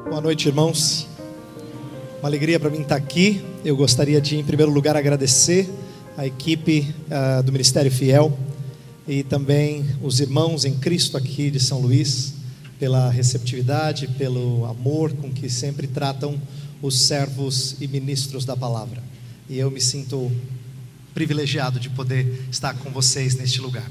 Boa noite, irmãos. Uma alegria para mim estar aqui. Eu gostaria de, em primeiro lugar, agradecer a equipe do Ministério Fiel e também os irmãos em Cristo aqui de São Luís pela receptividade, pelo amor com que sempre tratam os servos e ministros da palavra. E eu me sinto privilegiado de poder estar com vocês neste lugar.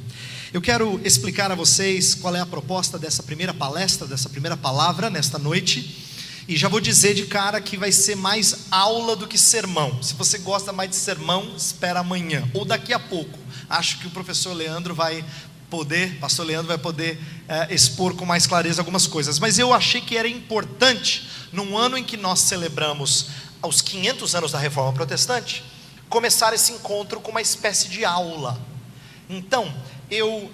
Eu quero explicar a vocês qual é a proposta dessa primeira palestra, dessa primeira palavra nesta noite. E já vou dizer de cara que vai ser mais aula do que sermão. Se você gosta mais de sermão, espera amanhã ou daqui a pouco. Acho que o pastor Leandro vai poder expor com mais clareza algumas coisas. Mas eu achei que era importante, num ano em que nós celebramos os 500 anos da Reforma Protestante, começar esse encontro com uma espécie de aula. Então, eu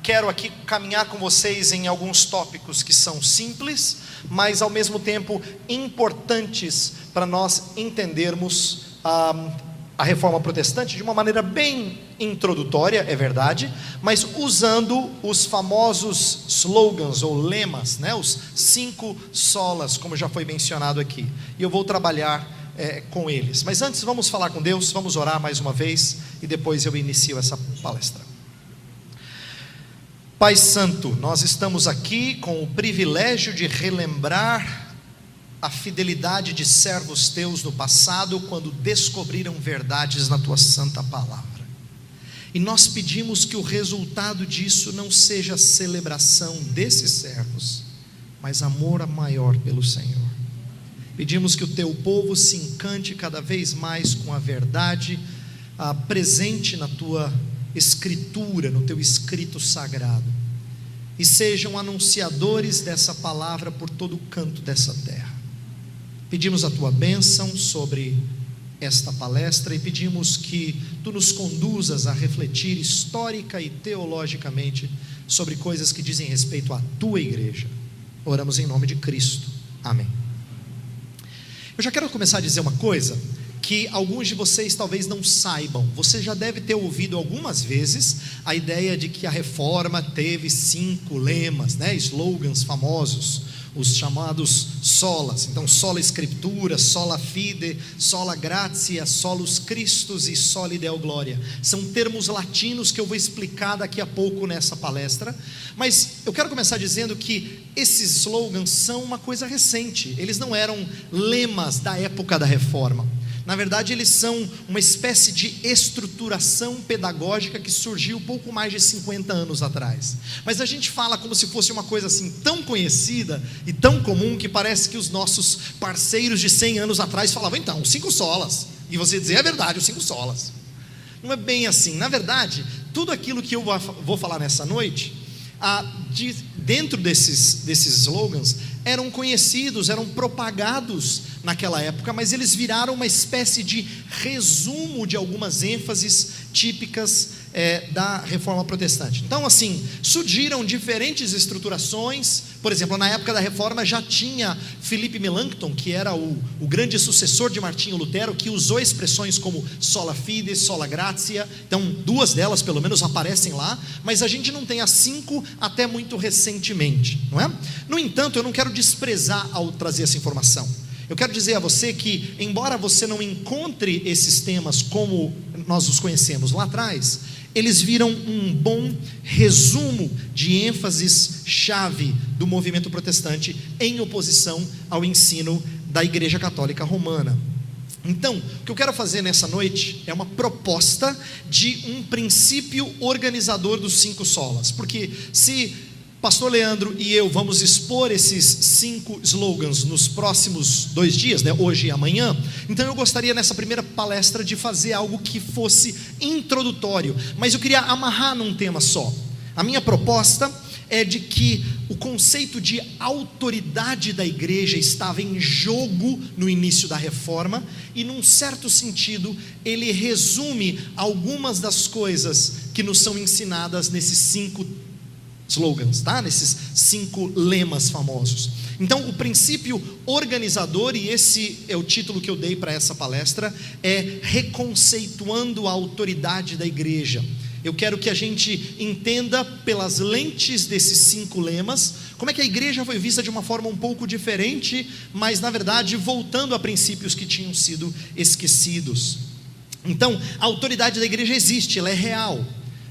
quero aqui caminhar com vocês em alguns tópicos que são simples, mas ao mesmo tempo importantes para nós entendermos a Reforma Protestante de uma maneira bem introdutória, é verdade, mas usando os famosos slogans ou lemas, né? Os 5 solas, como já foi mencionado aqui, e eu vou trabalhar com eles. Mas antes vamos falar com Deus, vamos orar mais uma vez e depois eu inicio essa palestra. Pai Santo, nós estamos aqui com o privilégio de relembrar a fidelidade de servos teus no passado, quando descobriram verdades na tua santa palavra. E nós pedimos que o resultado disso não seja celebração desses servos, mas amor maior pelo Senhor. Pedimos que o teu povo se encante cada vez mais com a verdade presente na tua escritura, no teu escrito sagrado, e sejam anunciadores dessa palavra por todo o canto dessa terra. Pedimos a tua bênção sobre esta palestra e pedimos que tu nos conduzas a refletir histórica e teologicamente sobre coisas que dizem respeito à tua igreja. Oramos em nome de Cristo, amém. Eu já quero começar a dizer uma coisa que alguns de vocês talvez não saibam. Você já deve ter ouvido algumas vezes a ideia de que a reforma teve 5 lemas, né? Slogans famosos, os chamados solas. Então, sola Scriptura, sola fide, sola gratia, solus Christus e soli Deo gloria. São termos latinos que eu vou explicar daqui a pouco nessa palestra. Mas eu quero começar dizendo que esses slogans são uma coisa recente. Eles não eram lemas da época da reforma. Na verdade, eles são uma espécie de estruturação pedagógica que surgiu pouco mais de 50 anos atrás. Mas a gente fala como se fosse uma coisa assim tão conhecida e tão comum que parece que os nossos parceiros de 100 anos atrás falavam, então, 5 solas. E você dizia, é verdade, os 5 solas. Não é bem assim. Na verdade, tudo aquilo que eu vou falar nessa noite, dentro desses slogans, eram conhecidos, eram propagados naquela época, mas eles viraram uma espécie de resumo de algumas ênfases típicas da Reforma Protestante. Então, assim, surgiram diferentes estruturações. Por exemplo, na época da Reforma já tinha Philippe Melanchthon, que era o grande sucessor de Martinho Lutero, que usou expressões como sola fide, sola gratia. Então, 2 delas pelo menos aparecem lá, mas a gente não tem as 5 até muito recentemente, não é? No entanto, eu não quero desprezar ao trazer essa informação. Eu quero dizer a você que, embora você não encontre esses temas como nós os conhecemos lá atrás, eles viram um bom resumo de ênfases-chave do movimento protestante em oposição ao ensino da Igreja Católica Romana. Então, o que eu quero fazer nessa noite é uma proposta de um princípio organizador dos 5 solas, porque se pastor Leandro e eu vamos expor esses 5 slogans nos próximos 2 dias, né? Hoje e amanhã. Então eu gostaria nessa primeira palestra de fazer algo que fosse introdutório, mas eu queria amarrar num tema só. A minha proposta é de que o conceito de autoridade da igreja estava em jogo no início da reforma, e num certo sentido ele resume algumas das coisas que nos são ensinadas nesses 5 slogans, tá? Nesses 5 lemas famosos. Então, o princípio organizador, e esse é o título que eu dei para essa palestra, é reconceituando a autoridade da igreja. Eu quero que a gente entenda pelas lentes desses 5 lemas, como é que a igreja foi vista de uma forma um pouco diferente, mas na verdade voltando a princípios que tinham sido esquecidos. Então, a autoridade da igreja existe, ela é real,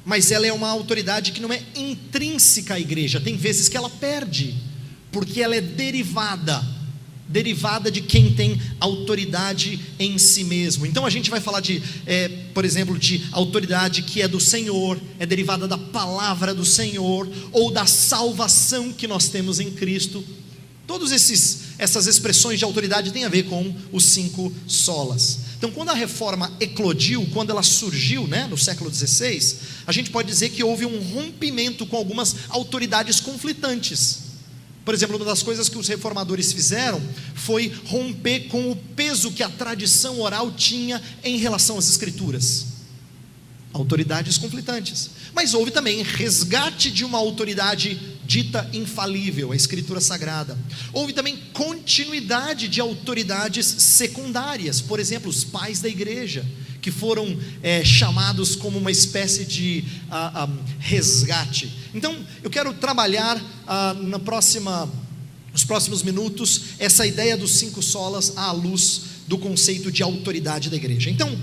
mas ela é uma autoridade que não é intrínseca à igreja. Tem vezes que ela perde, porque ela é derivada de quem tem autoridade em si mesmo. Então a gente vai falar por exemplo, de autoridade que é do Senhor, é derivada da palavra do Senhor, ou da salvação que nós temos em Cristo. Todas essas expressões de autoridade têm a ver com os 5 solas. Então, quando a reforma eclodiu, quando ela surgiu, no século XVI, a gente pode dizer que houve um rompimento com algumas autoridades conflitantes. Por exemplo, uma das coisas que os reformadores fizeram foi romper com o peso que a tradição oral tinha em relação às escrituras. Autoridades conflitantes. Mas houve também resgate de uma autoridade dita infalível, a Escritura Sagrada. Houve também continuidade de autoridades secundárias, por exemplo, os pais da igreja, que foram chamados como uma espécie de resgate. Então, eu quero trabalhar nos próximos minutos essa ideia dos 5 solas à luz do conceito de autoridade da igreja. Então,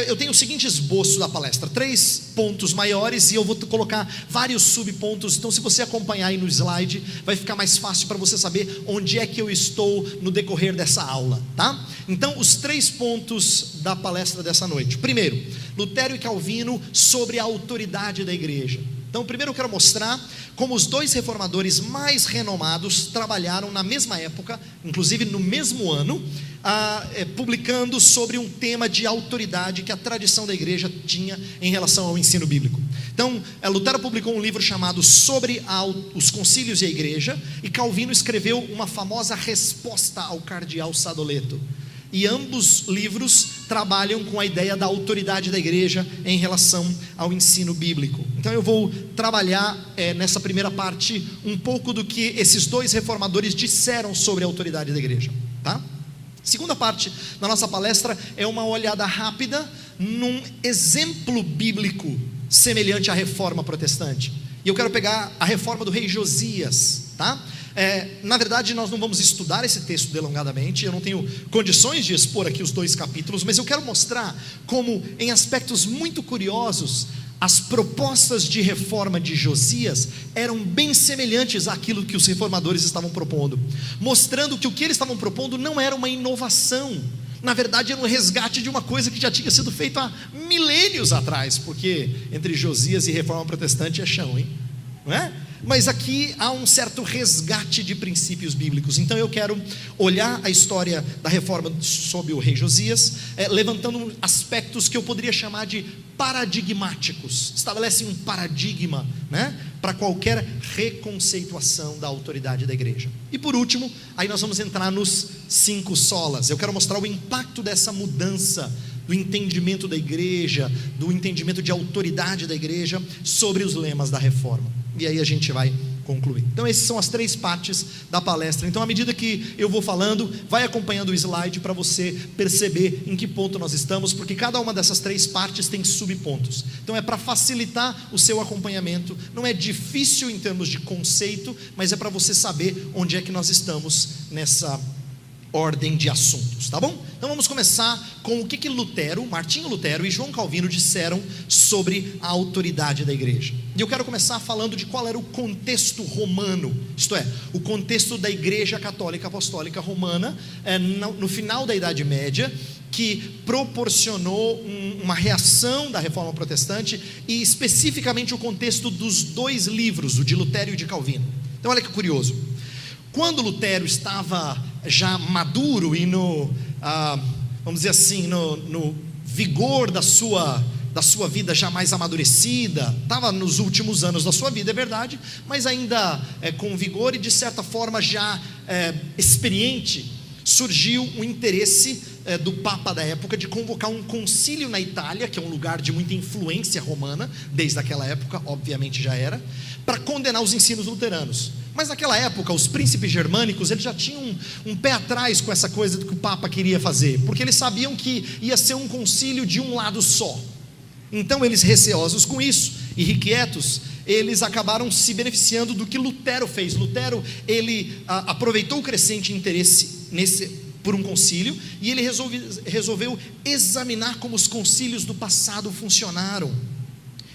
eu tenho o seguinte esboço da palestra: 3 pontos maiores, e eu vou colocar vários subpontos. Então, se você acompanhar aí no slide, vai ficar mais fácil para você saber onde é que eu estou no decorrer dessa aula, tá? Então, os 3 pontos da palestra dessa noite. Primeiro, Lutero e Calvino sobre a autoridade da igreja. Então, primeiro eu quero mostrar como os 2 reformadores mais renomados trabalharam na mesma época, inclusive no mesmo ano, publicando sobre um tema de autoridade que a tradição da igreja tinha em relação ao ensino bíblico. Então, Lutero publicou um livro chamado Sobre os Concílios e a Igreja, e Calvino escreveu uma famosa resposta ao cardeal Sadoleto. E ambos livros trabalham com a ideia da autoridade da igreja em relação ao ensino bíblico. Então eu vou trabalhar nessa primeira parte um pouco do que esses 2 reformadores disseram sobre a autoridade da igreja, tá? Segunda parte da nossa palestra é uma olhada rápida num exemplo bíblico semelhante à reforma protestante. E eu quero pegar a reforma do rei Josias, tá? Na verdade, nós não vamos estudar esse texto delongadamente, eu não tenho condições de expor aqui os 2 capítulos, mas eu quero mostrar como, em aspectos muito curiosos, as propostas de reforma de Josias eram bem semelhantes àquilo que os reformadores estavam propondo, mostrando que o que eles estavam propondo não era uma inovação, na verdade era um resgate de uma coisa que já tinha sido feita há milênios atrás, porque entre Josias e reforma protestante é chão, hein? Não é? Mas aqui há um certo resgate de princípios bíblicos. Então eu quero olhar a história da reforma sob o rei Josias, levantando aspectos que eu poderia chamar de paradigmáticos. Estabelecem um paradigma, para qualquer reconceituação da autoridade da igreja. E por último, aí nós vamos entrar nos 5 solas. Eu quero mostrar o impacto dessa mudança do entendimento da igreja, do entendimento de autoridade da igreja sobre os lemas da reforma. E aí a gente vai concluir. Então essas são as 3 partes da palestra. Então à medida que eu vou falando, vai acompanhando o slide para você perceber em que ponto nós estamos, porque cada uma dessas 3 partes tem subpontos. Então é para facilitar o seu acompanhamento, não é difícil em termos de conceito, mas é para você saber onde é que nós estamos nessa ordem de assuntos, tá bom? Então vamos começar com o que Martinho Lutero e João Calvino disseram sobre a autoridade da igreja. E eu quero começar falando de qual era o contexto romano, isto é, o contexto da igreja católica apostólica romana, no final da Idade Média, que proporcionou uma reação da reforma protestante, e especificamente o contexto dos 2 livros, o de Lutero e o de Calvino. Então olha que curioso, quando Lutero estava já maduro e vamos dizer assim, no vigor da sua vida já mais amadurecida, estava nos últimos anos da sua vida, é verdade, mas ainda com vigor e de certa forma já experiente, surgiu um interesse do Papa da época de convocar um concílio na Itália, que é um lugar de muita influência romana, desde aquela época, obviamente já era, para condenar os ensinos luteranos. Mas naquela época, os príncipes germânicos, eles já tinham um pé atrás com essa coisa do que o Papa queria fazer, porque eles sabiam que ia ser um concílio de um lado só. Então eles, receosos com isso, irrequietos, eles acabaram se beneficiando do que Lutero fez. Lutero, ele aproveitou o crescente interesse por um concílio, e ele resolveu examinar como os concílios do passado funcionaram,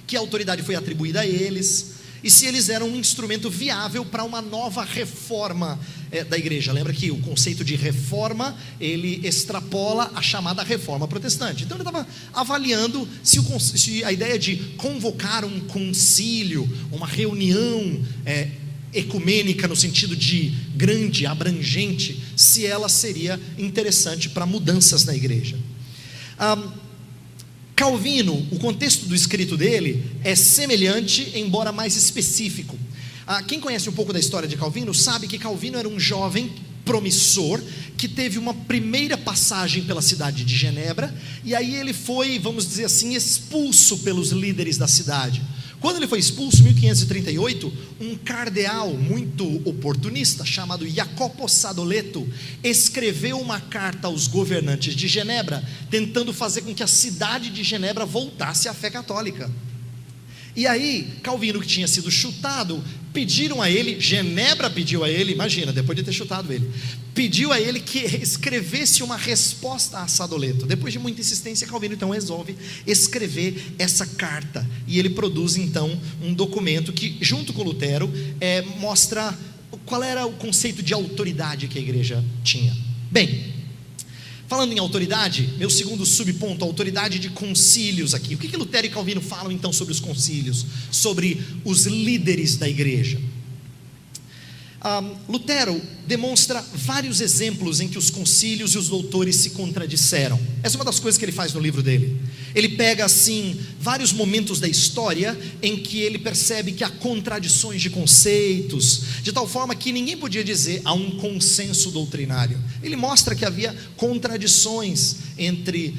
que autoridade foi atribuída a eles, e se eles eram um instrumento viável para uma nova reforma da igreja. Lembra que o conceito de reforma, ele extrapola a chamada reforma protestante. Então ele estava avaliando se a ideia de convocar um concílio, uma reunião ecumênica no sentido de grande, abrangente, se ela seria interessante para mudanças na igreja. Calvino, o contexto do escrito dele é semelhante, embora mais específico. Quem conhece um pouco da história de Calvino sabe que Calvino era um jovem promissor que teve uma primeira passagem pela cidade de Genebra, e aí ele foi, vamos dizer assim, expulso pelos líderes da cidade. Quando ele foi expulso, em 1538, um cardeal muito oportunista, chamado Jacopo Sadoleto, escreveu uma carta aos governantes de Genebra, tentando fazer com que a cidade de Genebra voltasse à fé católica. E aí, Calvino, que tinha sido chutado, pediram a ele, Genebra pediu a ele, imagina, depois de ter chutado ele, pediu a ele que escrevesse uma resposta a Sadoleto. Depois de muita insistência, Calvino então resolve escrever essa carta, e ele produz então um documento que, junto com Lutero, mostra qual era o conceito de autoridade que a igreja tinha. Bem, falando em autoridade, meu segundo subponto, autoridade de concílios aqui. O que Lutero e Calvino falam então sobre os concílios, sobre os líderes da igreja? Lutero demonstra vários exemplos em que os concílios e os doutores se contradisseram. Essa é uma das coisas que ele faz no livro dele. Ele pega assim vários momentos da história em que ele percebe que há contradições de conceitos, de tal forma que ninguém podia dizer há um consenso doutrinário. Ele mostra que havia contradições entre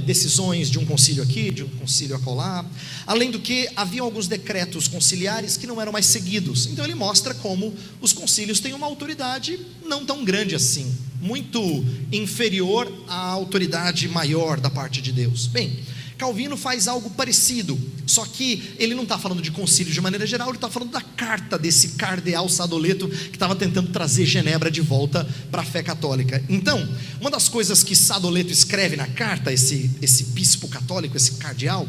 decisões de um concílio aqui, de um concílio acolá, além do que havia alguns decretos conciliares que não eram mais seguidos. Então ele mostra como os concílios têm uma autoridade não tão grande assim, muito inferior à autoridade maior da parte de Deus. Bem, Calvino faz algo parecido, só que ele não está falando de concílio de maneira geral, ele está falando da carta desse cardeal Sadoleto, que estava tentando trazer Genebra de volta para a fé católica. Então, uma das coisas que Sadoleto escreve na carta, esse bispo católico, esse cardeal,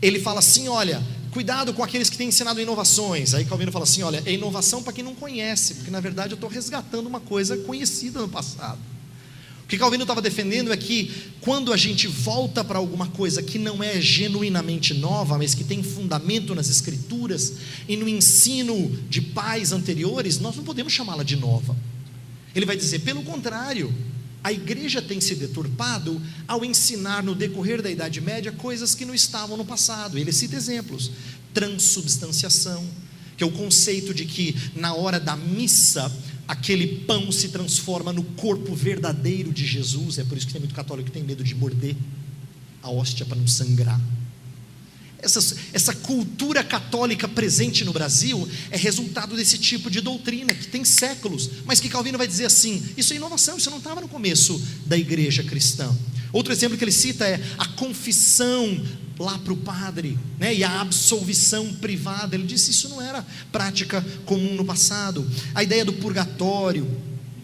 ele fala assim: olha, cuidado com aqueles que têm ensinado inovações. Aí Calvino fala assim: olha, é inovação para quem não conhece, porque na verdade eu estou resgatando uma coisa conhecida no passado. O que Calvino estava defendendo é que quando a gente volta para alguma coisa que não é genuinamente nova, mas que tem fundamento nas escrituras e no ensino de pais anteriores, nós não podemos chamá-la de nova. Ele vai dizer, pelo contrário, a igreja tem se deturpado ao ensinar no decorrer da Idade Média coisas que não estavam no passado. Ele cita exemplos: transubstanciação, que é o conceito de que na hora da missa aquele pão se transforma no corpo verdadeiro de Jesus. É por isso que tem muito católico que tem medo de morder a hóstia para não sangrar. Essa cultura católica presente no Brasil é resultado desse tipo de doutrina que tem séculos, mas que Calvino vai dizer assim: isso é inovação, isso não estava no começo da igreja cristã. Outro exemplo que ele cita é a confissão lá para o padre, né, e a absolvição privada. Ele disse isso não era prática comum no passado. A ideia do purgatório,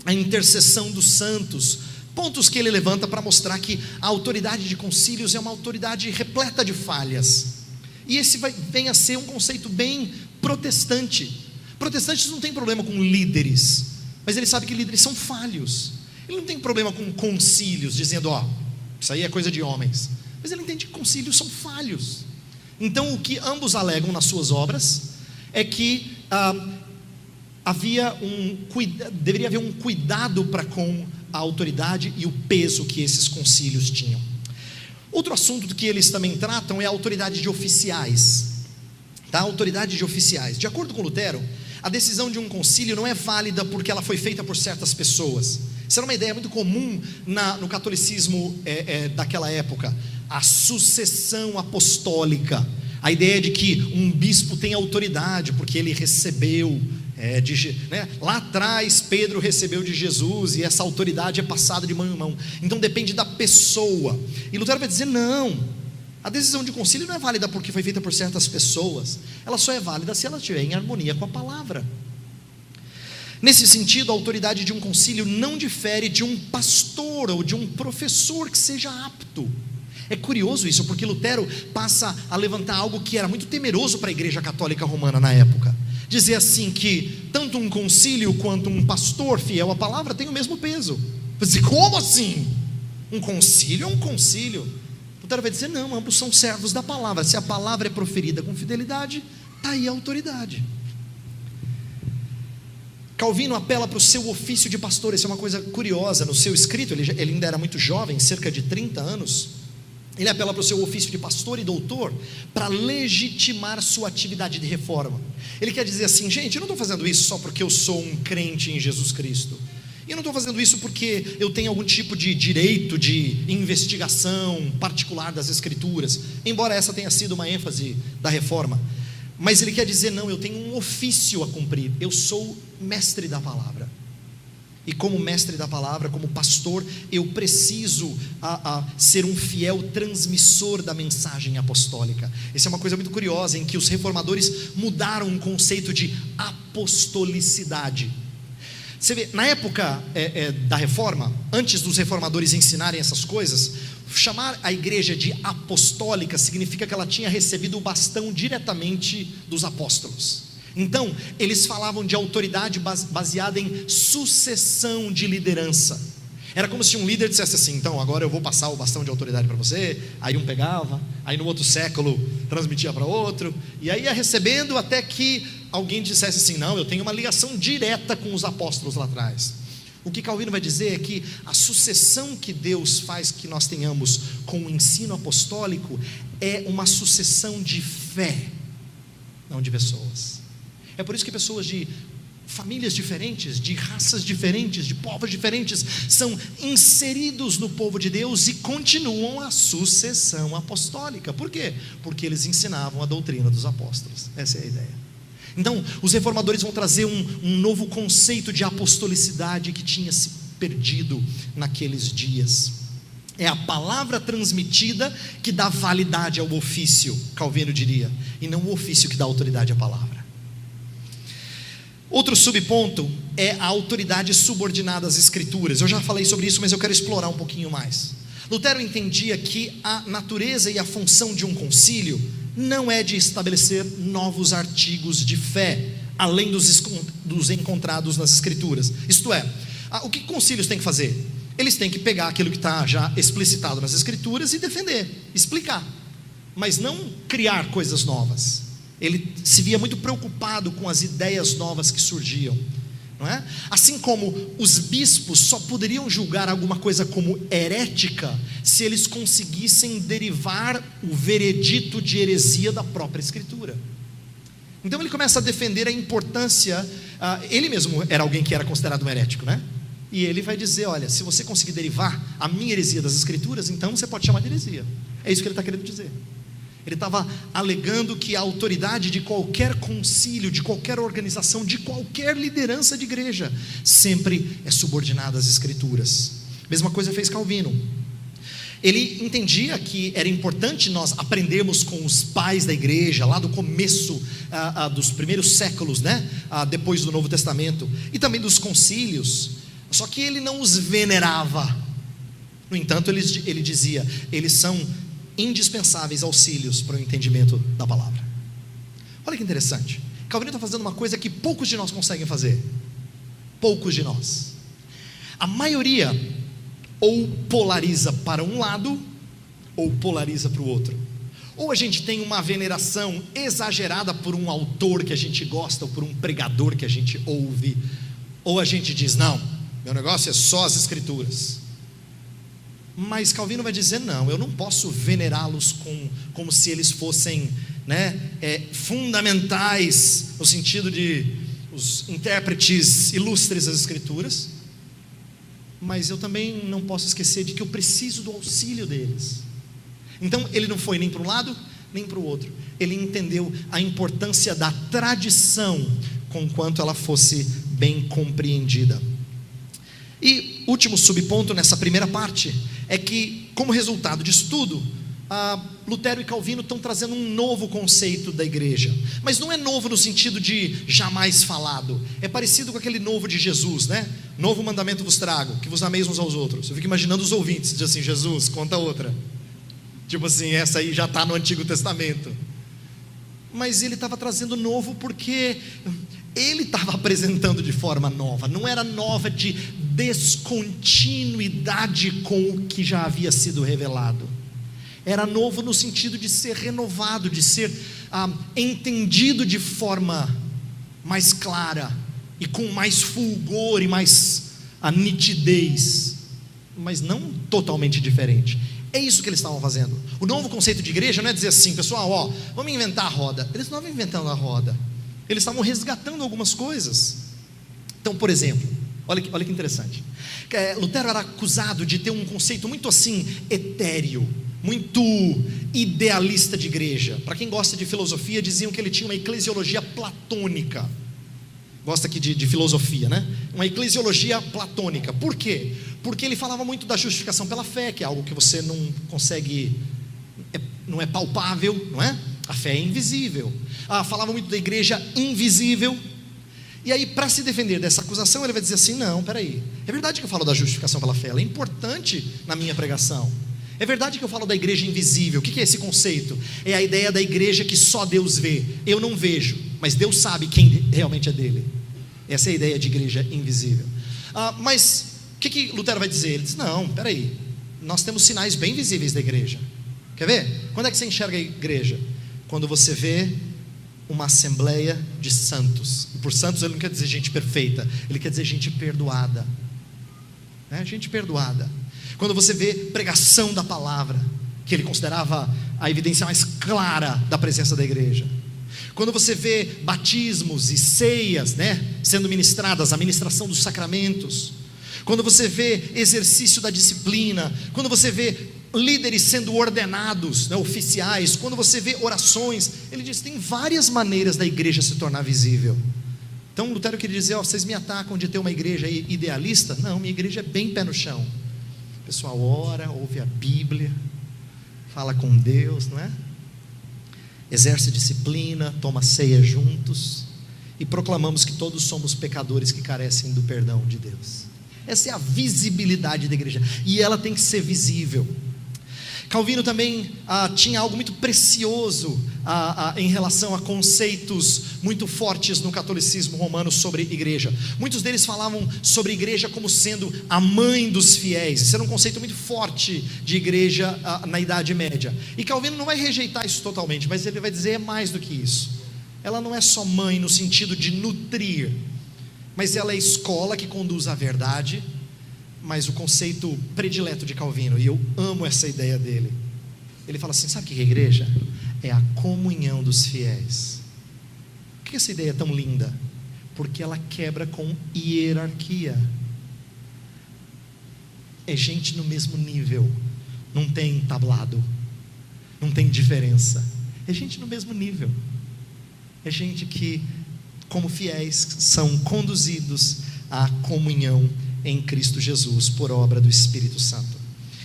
a intercessão dos santos, pontos que ele levanta para mostrar que a autoridade de concílios é uma autoridade repleta de falhas. E esse vem a ser um conceito bem protestante. Protestantes não tem problema com líderes, mas ele sabe que líderes são falhos. Ele não tem problema com concílios, dizendo, isso aí é coisa de homens. Mas ele entende que concílios são falhos. Então o que ambos alegam nas suas obras é que deveria haver um cuidado para com a autoridade e o peso que esses concílios tinham. Outro assunto que eles também tratam é a autoridade de oficiais. A autoridade de oficiais. De acordo com Lutero, a decisão de um concílio não é válida porque ela foi feita por certas pessoas. Isso era uma ideia muito comum no catolicismo daquela época. A sucessão apostólica. A ideia de que um bispo tem autoridade porque ele recebeu lá atrás Pedro recebeu de Jesus, e essa autoridade é passada de mão em mão. Então depende da pessoa. E Lutero vai dizer não, A decisão de concílio não é válida porque foi feita por certas pessoas, ela só é válida se ela estiver em harmonia com a palavra. Nesse sentido, a autoridade de um concílio não difere de um pastor ou de um professor que seja apto. É curioso isso, porque Lutero passa a levantar algo que era muito temeroso para a Igreja Católica Romana na época. Dizer assim que tanto um concílio quanto um pastor fiel à palavra tem o mesmo peso. Mas como assim? Um concílio é um concílio. Lutero vai dizer, não, ambos são servos da palavra. Se a palavra é proferida com fidelidade, está aí a autoridade. Calvino apela para o seu ofício de pastor. Isso é uma coisa curiosa. No seu escrito, ele ainda era muito jovem, cerca de 30 anos. Ele apela para o seu ofício de pastor e doutor para legitimar sua atividade de reforma. Ele quer dizer assim, gente, eu não estou fazendo isso só porque eu sou um crente em Jesus Cristo. E eu não estou fazendo isso porque eu tenho algum tipo de direito de investigação particular das Escrituras, embora essa tenha sido uma ênfase da reforma. Mas ele quer dizer, não, eu tenho um ofício a cumprir. Eu sou mestre da palavra. E como mestre da palavra, como pastor, eu preciso ser um fiel transmissor da mensagem apostólica. Essa é uma coisa muito curiosa, em que os reformadores mudaram o conceito de apostolicidade. Você vê, na época da reforma, antes dos reformadores ensinarem essas coisas, chamar a igreja de apostólica significa que ela tinha recebido o bastão diretamente dos apóstolos. Então, eles falavam de autoridade baseada em sucessão de liderança. Era como se um líder dissesse assim, então agora eu vou passar o bastão de autoridade para você. Aí um pegava, aí no outro século transmitia para outro, e aí ia recebendo até que alguém dissesse assim, não, eu tenho uma ligação direta com os apóstolos lá atrás. O que Calvino vai dizer é que a sucessão que Deus faz que nós tenhamos com o ensino apostólico é uma sucessão de fé, não de pessoas. É por isso que pessoas de famílias diferentes, de raças diferentes, de povos diferentes, são inseridos no povo de Deus e continuam a sucessão apostólica. Por quê? Porque eles ensinavam a doutrina dos apóstolos. Essa é a ideia. Então, os reformadores vão trazer um novo conceito de apostolicidade que tinha se perdido naqueles dias. É a palavra transmitida que dá validade ao ofício, Calvino diria, e não o ofício que dá autoridade à palavra. Outro subponto é a autoridade subordinada às Escrituras. Eu já falei sobre isso, mas eu quero explorar um pouquinho mais. Lutero entendia que a natureza e a função de um concílio não é de estabelecer novos artigos de fé, além dos encontrados nas Escrituras. Isto é, o que concílios têm que fazer? Eles têm que pegar aquilo que está já explicitado nas Escrituras e defender, explicar, mas não criar coisas novas. Ele se via muito preocupado com as ideias novas que surgiam, não é? Assim como os bispos só poderiam julgar alguma coisa como herética se eles conseguissem derivar o veredito de heresia da própria Escritura. Então ele começa a defender a importância, ele mesmo era alguém que era considerado um herético, né? E ele vai dizer, olha, se você conseguir derivar a minha heresia das Escrituras, então você pode chamar de heresia. É isso que ele está querendo dizer. Ele estava alegando que a autoridade de qualquer concílio, de qualquer organização, de qualquer liderança de igreja, sempre é subordinada às Escrituras. Mesma coisa fez Calvino. Ele entendia que era importante nós aprendermos com os pais da igreja, lá do começo dos primeiros séculos, né? Depois do Novo Testamento, e também dos concílios, só que ele não os venerava. No entanto, ele dizia, eles são indispensáveis auxílios para o entendimento da palavra. Olha que interessante, Calvino está fazendo uma coisa que poucos de nós conseguem fazer. Poucos de nós. A maioria ou polariza para um lado ou polariza para o outro. Ou a gente tem uma veneração exagerada por um autor que a gente gosta, ou por um pregador que a gente ouve, ou a gente diz, não, meu negócio é só as Escrituras. Mas Calvino vai dizer, não, eu não posso venerá-los como se eles fossem, né, fundamentais, no sentido de os intérpretes ilustres das Escrituras, mas eu também não posso esquecer de que eu preciso do auxílio deles. Então ele não foi nem para um lado, nem para o outro. Ele entendeu a importância da tradição, conquanto ela fosse bem compreendida. E último subponto nessa primeira parte é que, como resultado disso tudo, Lutero e Calvino estão trazendo um novo conceito da igreja, mas não é novo no sentido de jamais falado, é parecido com aquele novo de Jesus, né? Novo mandamento vos trago, que vos ameis uns aos outros. Eu fico imaginando os ouvintes, diz assim: Jesus, conta outra, tipo assim, essa aí já está no Antigo Testamento. Mas ele estava trazendo novo porque ele estava apresentando de forma nova, não era nova de descontinuidade com o que já havia sido revelado, era novo no sentido de ser renovado, de ser entendido de forma mais clara, e com mais fulgor e mais nitidez, mas não totalmente diferente. É isso que eles estavam fazendo. O novo conceito de igreja não é dizer assim: pessoal, vamos inventar a roda. Eles não estavam inventando a roda, eles estavam resgatando algumas coisas. Então, por exemplo, olha que interessante, Lutero era acusado de ter um conceito muito assim etéreo, muito idealista de igreja. Para quem gosta de filosofia, diziam que ele tinha uma eclesiologia platônica. Gosta aqui de filosofia, né? Uma eclesiologia platônica. Por quê? Porque ele falava muito da justificação pela fé, que é algo que você não consegue, não é palpável, não é? A fé é invisível. Falava muito da igreja invisível. E aí, para se defender dessa acusação, ele vai dizer assim: não, peraí, é verdade que eu falo da justificação pela fé, ela é importante na minha pregação. É verdade que eu falo da igreja invisível. O que é esse conceito? É a ideia da igreja que só Deus vê. Eu não vejo, mas Deus sabe quem realmente é dele. Essa é a ideia de igreja invisível. Mas o que Lutero vai dizer? Ele diz: não, peraí, nós temos sinais bem visíveis da igreja. Quer ver? Quando é que você enxerga a igreja? Quando você vê uma assembleia de santos. E por santos ele não quer dizer gente perfeita, ele quer dizer gente perdoada, né? Gente perdoada. Quando você vê pregação da palavra, que ele considerava a evidência mais clara da presença da igreja. Quando você vê batismos e ceias, né, sendo ministradas, a ministração dos sacramentos. Quando você vê exercício da disciplina. Quando você vê líderes sendo ordenados, né, oficiais. Quando você vê orações. Ele diz: tem várias maneiras da igreja se tornar visível. Então Lutero queria dizer: vocês me atacam de ter uma igreja idealista? Não, minha igreja é bem pé no chão. O pessoal ora, ouve a Bíblia, fala com Deus, não é? Exerce disciplina, toma ceia juntos, e proclamamos que todos somos pecadores que carecem do perdão de Deus. Essa é a visibilidade da igreja, e ela tem que ser visível. Calvino também tinha algo muito precioso em relação a conceitos muito fortes no catolicismo romano sobre igreja. Muitos deles falavam sobre igreja como sendo a mãe dos fiéis. Esse era um conceito muito forte de igreja na Idade Média. E Calvino não vai rejeitar isso totalmente, mas ele vai dizer: é mais do que isso. Ela não é só mãe no sentido de nutrir, mas ela é escola que conduz à verdade. Mas o conceito predileto de Calvino, e eu amo essa ideia dele, ele fala assim: sabe o que é a igreja? É a comunhão dos fiéis. Por que essa ideia é tão linda? Porque ela quebra com hierarquia. É gente no mesmo nível, não tem tablado, não tem diferença, é gente no mesmo nível, é gente que, como fiéis, são conduzidos à comunhão em Cristo Jesus, por obra do Espírito Santo.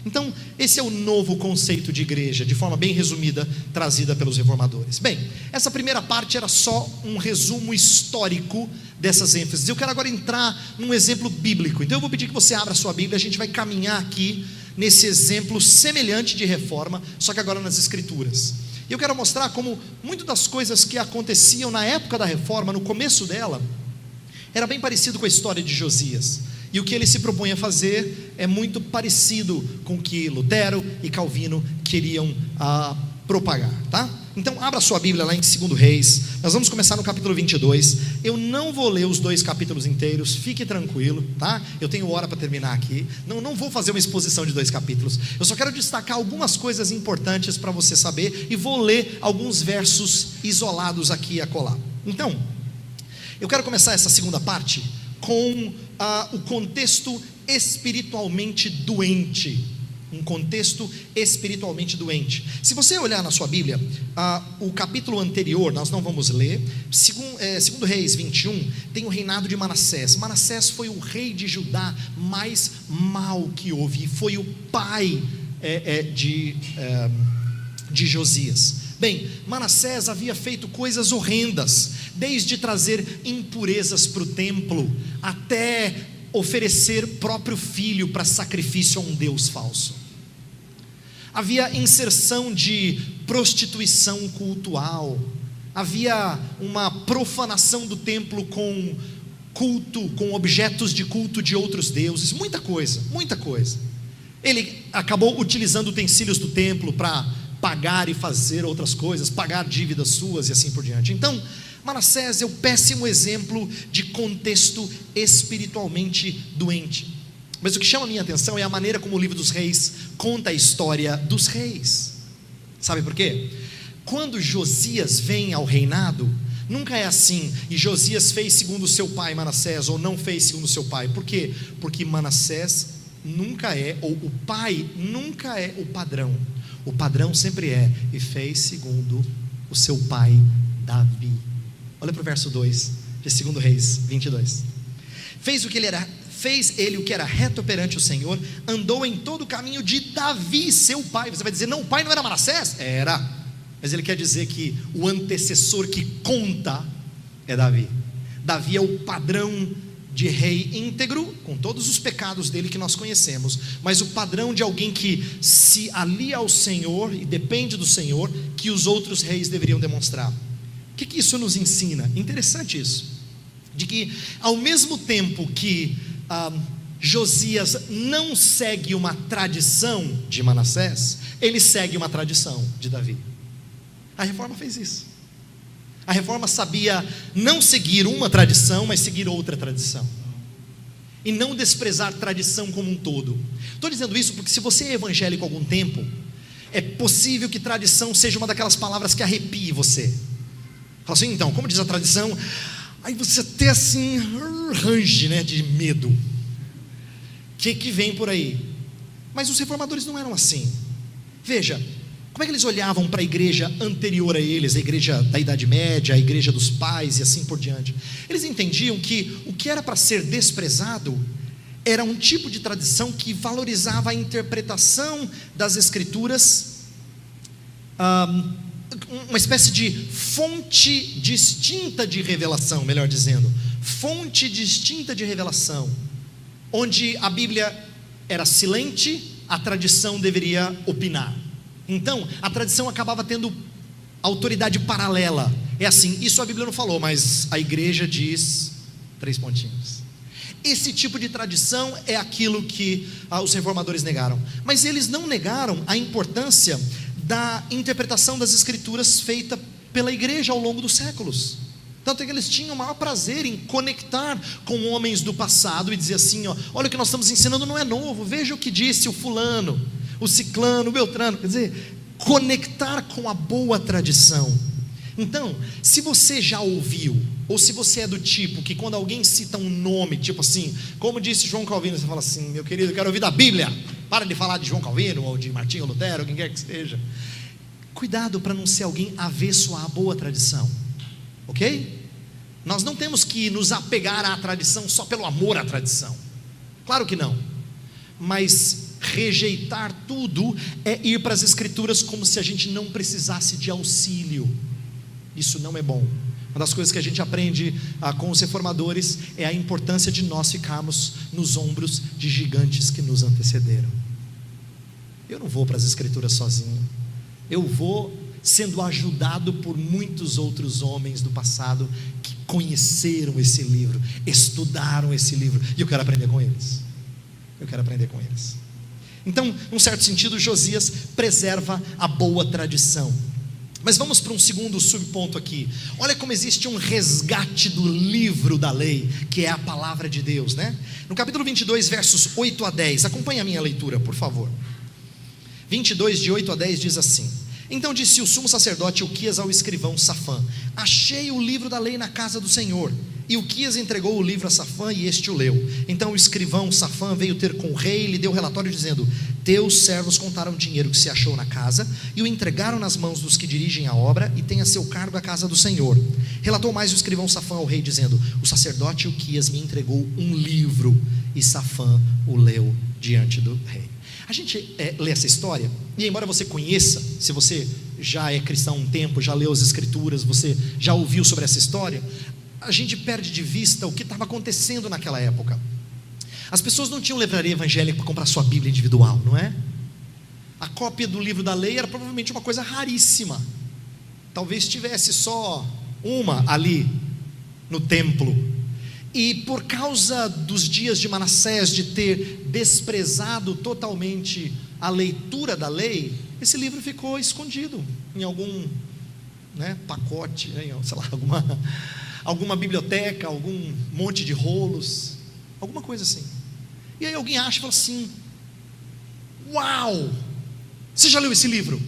Então, esse é o novo conceito de igreja, de forma bem resumida, trazida pelos reformadores. Bem, essa primeira parte era só um resumo histórico dessas ênfases. Eu quero agora entrar num exemplo bíblico. Então eu vou pedir que você abra a sua Bíblia. A gente vai caminhar aqui nesse exemplo semelhante de reforma, só que agora nas Escrituras. E eu quero mostrar como muitas das coisas que aconteciam na época da reforma, no começo dela, era bem parecido com a história de Josias. E o que ele se propunha a fazer é muito parecido com o que Lutero e Calvino queriam propagar, tá? Então abra sua Bíblia lá em 2 Reis. Nós vamos começar no capítulo 22. Eu não vou ler os 2 capítulos inteiros, fique tranquilo, tá? Eu tenho hora para terminar aqui. Não vou fazer uma exposição de 2 capítulos. Eu só quero destacar algumas coisas importantes para você saber, e vou ler alguns versos isolados aqui e acolá. Então, eu quero começar essa segunda parte com o contexto espiritualmente doente. Um contexto espiritualmente doente. Se você olhar na sua Bíblia, o capítulo anterior, nós não vamos ler, segundo Reis 21, tem o reinado de Manassés. Manassés foi o rei de Judá mais mau que houve, e foi o pai de Josias? Bem, Manassés havia feito coisas horrendas, desde trazer impurezas para o templo, até oferecer próprio filho para sacrifício a um deus falso. Havia inserção de prostituição cultual, havia uma profanação do templo com culto, com objetos de culto de outros deuses, muita coisa. Ele acabou utilizando utensílios do templo para pagar e fazer outras coisas, pagar dívidas suas e assim por diante. Então, Manassés é o péssimo exemplo de contexto espiritualmente doente. Mas o que chama a minha atenção é a maneira como o livro dos reis conta a história dos reis. Sabe por quê? Quando Josias vem ao reinado, nunca é assim, e Josias fez segundo seu pai Manassés, ou não fez segundo seu pai. Por quê? Porque Manassés nunca é, ou o pai nunca é o padrão. O padrão sempre é, e fez segundo o seu pai Davi. Olha para o verso 2 de 2 Reis 22. Fez ele o que era reto perante o Senhor, andou em todo o caminho de Davi, seu pai. Você vai dizer, não, o pai não era Manassés? Era, mas ele quer dizer que o antecessor que conta é Davi. Davi é o padrão de rei íntegro, com todos os pecados dele que nós conhecemos, mas o padrão de alguém que se alia ao Senhor e depende do Senhor, que os outros reis deveriam demonstrar. O que isso nos ensina? Interessante isso, de que ao mesmo tempo que Josias não segue uma tradição de Manassés, ele segue uma tradição de Davi. A reforma fez isso. A reforma sabia não seguir uma tradição, mas seguir outra tradição, e não desprezar tradição como um todo. Estou dizendo isso porque se você é evangélico há algum tempo, é possível que tradição seja uma daquelas palavras que arrepie você. Fala assim, então, como diz a tradição, aí você até assim range, né, de medo. O que vem por aí? Mas os reformadores não eram assim. Veja, como é que eles olhavam para a igreja anterior a eles, a igreja da Idade Média, a igreja dos pais e assim por diante? Eles entendiam que o que era para ser desprezado era um tipo de tradição que valorizava a interpretação das escrituras, uma espécie de fonte distinta de revelação, melhor dizendo, fonte distinta de revelação, onde a Bíblia era silente, a tradição deveria opinar. Então, a tradição acabava tendo autoridade paralela. É assim, isso a Bíblia não falou, mas a igreja diz 3 pontinhos. Esse tipo de tradição é aquilo que os reformadores negaram. Mas eles não negaram a importância da interpretação das escrituras feita pela igreja ao longo dos séculos. Tanto é que eles tinham o maior prazer em conectar com homens do passado e dizer assim, olha o que nós estamos ensinando não é novo, veja o que disse o fulano, o ciclano, o beltrano. Quer dizer, conectar com a boa tradição. Então, se você já ouviu, ou se você é do tipo que quando alguém cita um nome, tipo assim, como disse João Calvino, você fala assim, meu querido, eu quero ouvir da Bíblia, para de falar de João Calvino, ou de Martinho Lutero, quem quer que seja. Cuidado para não ser alguém avesso à boa tradição, ok? Nós não temos que nos apegar à tradição só pelo amor à tradição, claro que não, mas rejeitar tudo é ir para as escrituras como se a gente não precisasse de auxílio. Isso não é bom. Uma das coisas que a gente aprende com os reformadores é a importância de nós ficarmos nos ombros de gigantes que nos antecederam. Eu não vou para as escrituras sozinho, eu vou sendo ajudado por muitos outros homens do passado que conheceram esse livro, estudaram esse livro, e eu quero aprender com eles. Então, num certo sentido, Josias preserva a boa tradição. Mas vamos para um segundo subponto aqui. Olha como existe um resgate do livro da lei, que é a palavra de Deus, né? No capítulo 22, versos 8 a 10, acompanhe a minha leitura, por favor. 22, de 8 a 10, diz assim: Então disse o sumo sacerdote Uquias ao escrivão Safã: Achei o livro da lei na casa do Senhor. E Uquias entregou o livro a Safã, e este o leu. Então o escrivão Safã veio ter com o rei e lhe deu relatório dizendo: Teus servos contaram o dinheiro que se achou na casa e o entregaram nas mãos dos que dirigem a obra e têm a seu cargo a casa do Senhor. Relatou mais o escrivão Safã ao rei dizendo: O sacerdote Uquias me entregou um livro. E Safã o leu diante do rei. A gente lê essa história, e embora você conheça, se você já é cristão há um tempo, já leu as escrituras, você já ouviu sobre essa história, a gente perde de vista o que estava acontecendo naquela época. As pessoas não tinham livraria evangélica para comprar sua Bíblia individual, não é? A cópia do livro da lei era provavelmente uma coisa raríssima. Talvez tivesse só uma ali no templo. E por causa dos dias de Manassés, de ter desprezado totalmente a leitura da lei, esse livro ficou escondido em algum pacote, sei lá, alguma biblioteca, algum monte de rolos, alguma coisa assim. E aí alguém acha e fala assim: uau, você já leu esse livro?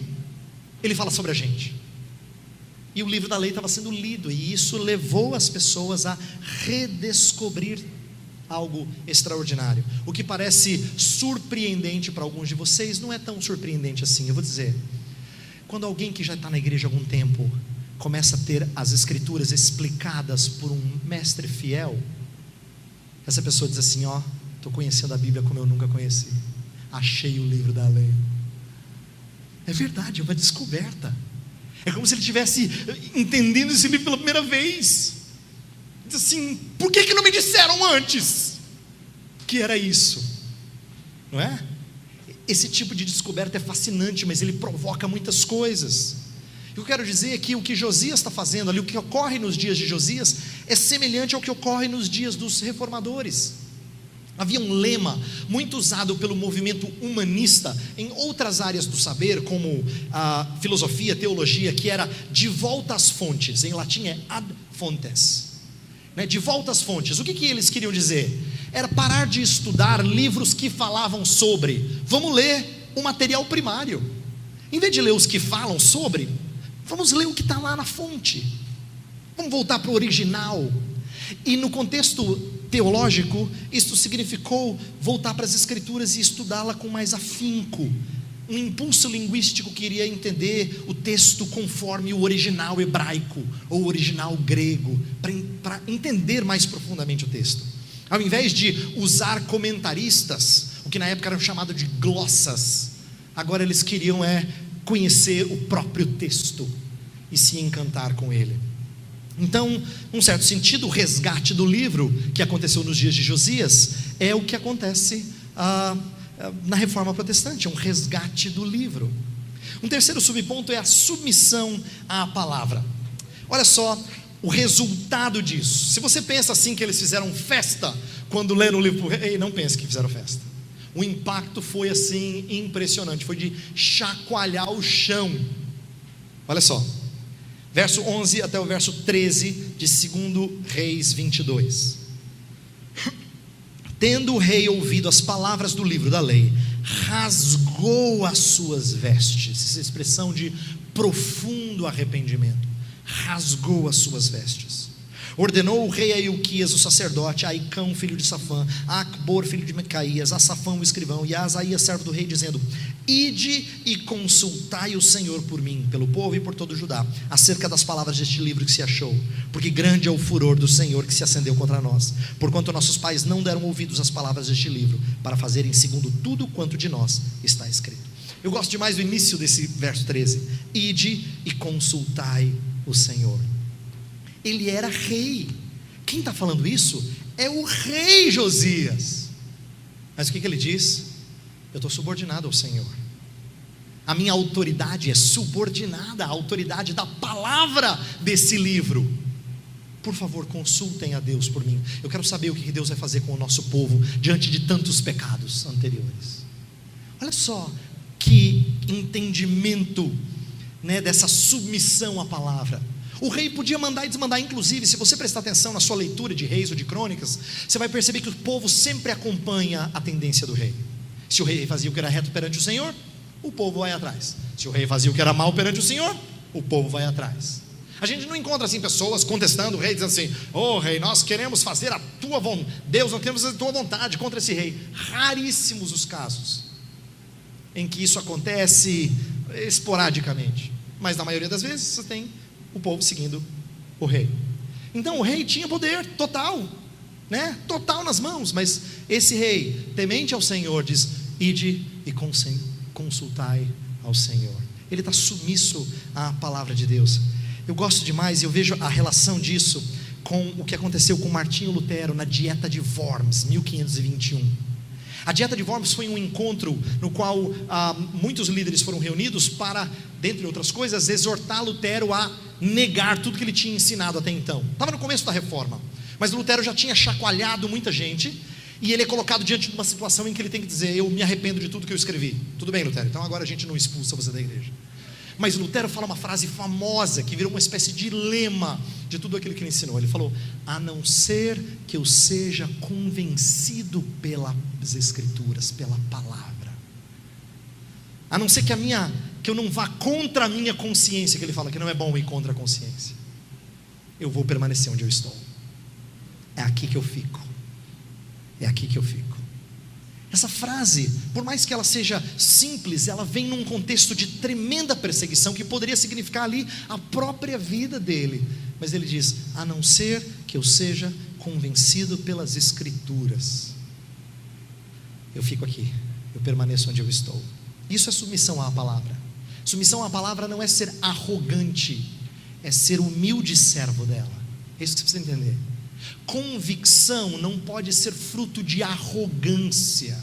Ele fala sobre a gente. E o livro da lei estava sendo lido, e isso levou as pessoas a redescobrir algo extraordinário. O que parece surpreendente para alguns de vocês não é tão surpreendente assim. Eu vou dizer, quando alguém que já está na igreja há algum tempo começa a ter as escrituras explicadas por um mestre fiel, essa pessoa diz assim: ó, estou conhecendo a Bíblia como eu nunca conheci, achei o livro da lei. É verdade, é uma descoberta. É como se ele estivesse entendendo esse livro pela primeira vez. Diz assim: por que não me disseram antes que era isso? Não é? Esse tipo de descoberta é fascinante, mas ele provoca muitas coisas. O que eu quero dizer é que o que Josias está fazendo ali, o que ocorre nos dias de Josias, é semelhante ao que ocorre nos dias dos reformadores. Havia um lema muito usado pelo movimento humanista em outras áreas do saber, como a filosofia, teologia, que era de volta às fontes. Em latim é ad fontes, de volta às fontes. O que eles queriam dizer? Era parar de estudar livros que falavam sobre. Vamos ler o material primário. Em vez de ler os que falam sobre, vamos ler o que está lá na fonte. Vamos voltar para o original. E no contexto teológico, isto significou voltar para as escrituras e estudá-la com mais afinco. Um impulso linguístico que iria entender o texto conforme o original hebraico ou o original grego, para entender mais profundamente o texto. Ao invés de usar comentaristas, o que na época era chamado de glossas, agora eles queriam conhecer o próprio texto e se encantar com ele. Então, num certo sentido, o resgate do livro que aconteceu nos dias de Josias é o que acontece na Reforma Protestante, um resgate do livro. Um terceiro subponto é a submissão à palavra. Olha só o resultado disso. Se você pensa assim que eles fizeram festa quando leram o livro para o rei, não pense que fizeram festa. O impacto foi assim impressionante, foi de chacoalhar o chão. Olha só, verso 11 até o verso 13 de 2 Reis 22. Tendo o rei ouvido as palavras do livro da lei, rasgou as suas vestes. Essa expressão de profundo arrependimento. Rasgou as suas vestes. Ordenou o rei a Ilquias, o sacerdote, a Aicão, filho de Safã, a Acbor, filho de Micaías, a Safão, o escrivão, e a Asaías, servo do rei, dizendo: ide e consultai o Senhor por mim, pelo povo e por todo o Judá, acerca das palavras deste livro que se achou, porque grande é o furor do Senhor que se acendeu contra nós, porquanto nossos pais não deram ouvidos às palavras deste livro, para fazerem segundo tudo quanto de nós está escrito. Eu gosto demais do início desse verso 13: ide e consultai o Senhor. Ele era rei. Quem está falando isso é o rei Josias. Mas o que ele diz? Eu estou subordinado ao Senhor. A minha autoridade é subordinada à autoridade da palavra desse livro. Por favor, consultem a Deus por mim. Eu quero saber o que Deus vai fazer com o nosso povo diante de tantos pecados anteriores. Olha só que entendimento, dessa submissão à palavra. O rei podia mandar e desmandar. Inclusive, se você prestar atenção na sua leitura de Reis ou de Crônicas, você vai perceber que o povo sempre acompanha a tendência do rei. Se o rei fazia o que era reto perante o Senhor, o povo vai atrás. Se o rei fazia o que era mal perante o Senhor, o povo vai atrás. A gente não encontra assim pessoas contestando o rei, dizendo assim: ô rei, nós queremos fazer a tua vontade, Deus, nós queremos fazer a tua vontade contra esse rei. Raríssimos os casos em que isso acontece esporadicamente, mas na maioria das vezes você tem o povo seguindo o rei. Então o rei tinha poder total, total nas mãos, mas esse rei, temente ao Senhor, diz: ide e consultai ao Senhor. Ele está submisso à palavra de Deus. Eu gosto demais, eu vejo a relação disso com o que aconteceu com Martinho Lutero na Dieta de Worms, 1521. A Dieta de Worms foi um encontro no qual muitos líderes foram reunidos para, dentre outras coisas, exortar Lutero a negar tudo que ele tinha ensinado até então. Estava no começo da reforma, mas Lutero já tinha chacoalhado muita gente, e ele é colocado diante de uma situação em que ele tem que dizer: eu me arrependo de tudo que eu escrevi. Tudo bem, Lutero, então agora a gente não expulsa você da igreja. Mas Lutero fala uma frase famosa que virou uma espécie de lema de tudo aquilo que ele ensinou. Ele falou: a não ser que eu seja convencido pelas Escrituras, pela palavra, a não ser que eu não vá contra a minha consciência, que ele fala que não é bom ir contra a consciência, eu vou permanecer onde eu estou. É aqui que eu fico. É aqui que eu fico. Essa frase, por mais que ela seja simples, ela vem num contexto de tremenda perseguição, que poderia significar ali a própria vida dele. Mas ele diz: a não ser que eu seja convencido pelas Escrituras, eu fico aqui, eu permaneço onde eu estou. Isso é submissão à palavra. Submissão à palavra não é ser arrogante, é ser humilde servo dela. É isso que você precisa entender. Convicção não pode ser fruto de arrogância,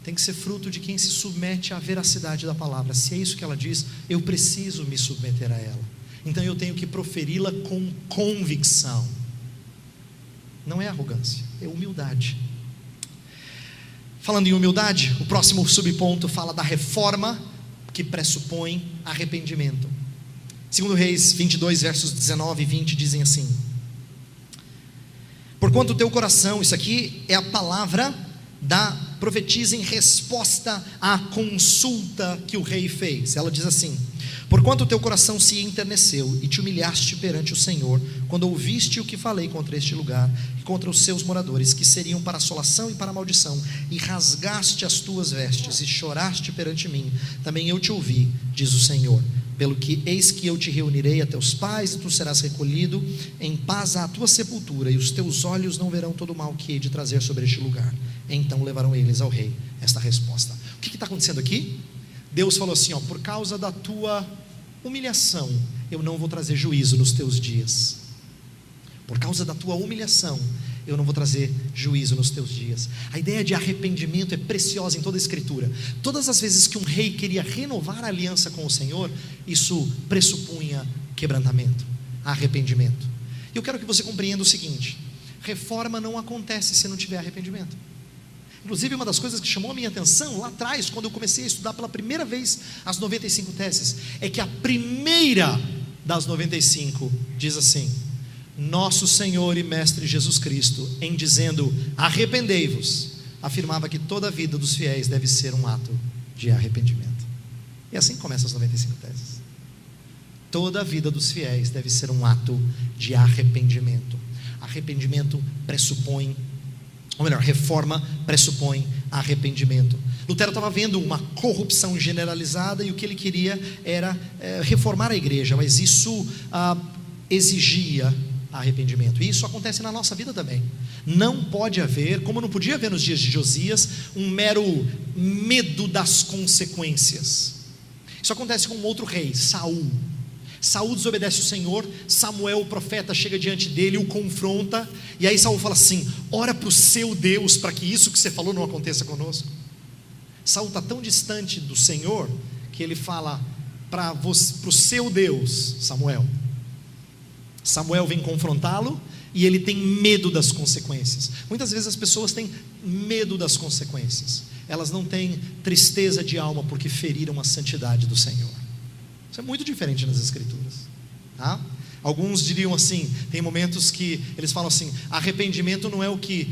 tem que ser fruto de quem se submete à veracidade da palavra. Se é isso que ela diz, eu preciso me submeter a ela, então eu tenho que proferi-la com convicção. Não é arrogância, é humildade. Falando em humildade, o próximo subponto fala da reforma que pressupõe arrependimento. 2 Reis 22 versos 19 e 20 dizem assim: porquanto o teu coração, isso aqui é a palavra da profetisa em resposta à consulta que o rei fez. Ela diz assim: porquanto o teu coração se enterneceu e te humilhaste perante o Senhor, quando ouviste o que falei contra este lugar e contra os seus moradores, que seriam para assolação e para maldição, e rasgaste as tuas vestes e choraste perante mim, também eu te ouvi, diz o Senhor. Pelo que eis que eu te reunirei a teus pais, e tu serás recolhido em paz à tua sepultura, e os teus olhos não verão todo o mal que hei de trazer sobre este lugar. Então levarão eles ao rei esta resposta. O que está acontecendo aqui? Deus falou assim: por causa da tua humilhação, eu não vou trazer juízo nos teus dias. Por causa da tua humilhação, eu não vou trazer juízo nos teus dias. A ideia de arrependimento é preciosa em toda a Escritura. Todas as vezes que um rei queria renovar a aliança com o Senhor, isso pressupunha quebrantamento, arrependimento. E eu quero que você compreenda o seguinte: reforma não acontece se não tiver arrependimento. Inclusive, uma das coisas que chamou a minha atenção lá atrás, quando eu comecei a estudar pela primeira vez as 95 teses, é que a primeira das 95 diz assim: nosso Senhor e Mestre Jesus Cristo, em dizendo arrependei-vos, afirmava que toda a vida dos fiéis deve ser um ato de arrependimento. E assim começa as 95 teses. Toda a vida dos fiéis deve ser um ato de arrependimento. Arrependimento pressupõe, ou melhor, reforma pressupõe arrependimento. Lutero estava vendo uma corrupção generalizada, e o que ele queria era reformar a igreja, mas isso exigia arrependimento. E isso acontece na nossa vida também. Não pode haver, como não podia haver nos dias de Josias, um mero medo das consequências. Isso acontece com um outro rei, Saul. Saul desobedece o Senhor. Samuel, o profeta, chega diante dele, o confronta, e aí Saul fala assim: ora para o seu Deus, para que isso que você falou não aconteça conosco. Saul está tão distante do Senhor, que ele fala para o seu Deus, Samuel. Samuel vem confrontá-lo, e ele tem medo das consequências. Muitas vezes as pessoas têm medo das consequências, elas não têm tristeza de alma porque feriram a santidade do Senhor. Isso é muito diferente nas Escrituras, tá? Alguns diriam assim, tem momentos que eles falam assim: arrependimento não é o que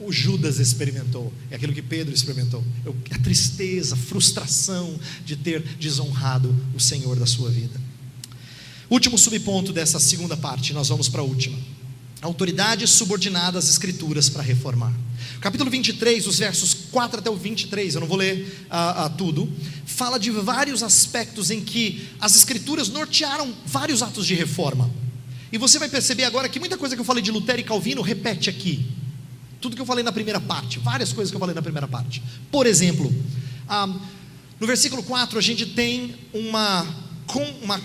o Judas experimentou, é aquilo que Pedro experimentou, a tristeza, a frustração de ter desonrado o Senhor da sua vida. Último subponto dessa segunda parte, nós vamos para a última: autoridade subordinada às Escrituras para reformar. Capítulo 23, os versos 4 até o 23, eu não vou ler tudo, fala de vários aspectos em que as Escrituras nortearam vários atos de reforma. E você vai perceber agora que muita coisa que eu falei de Lutero e Calvino repete aqui. Tudo que eu falei na primeira parte, várias coisas que eu falei na primeira parte. Por exemplo, no versículo 4 a gente tem uma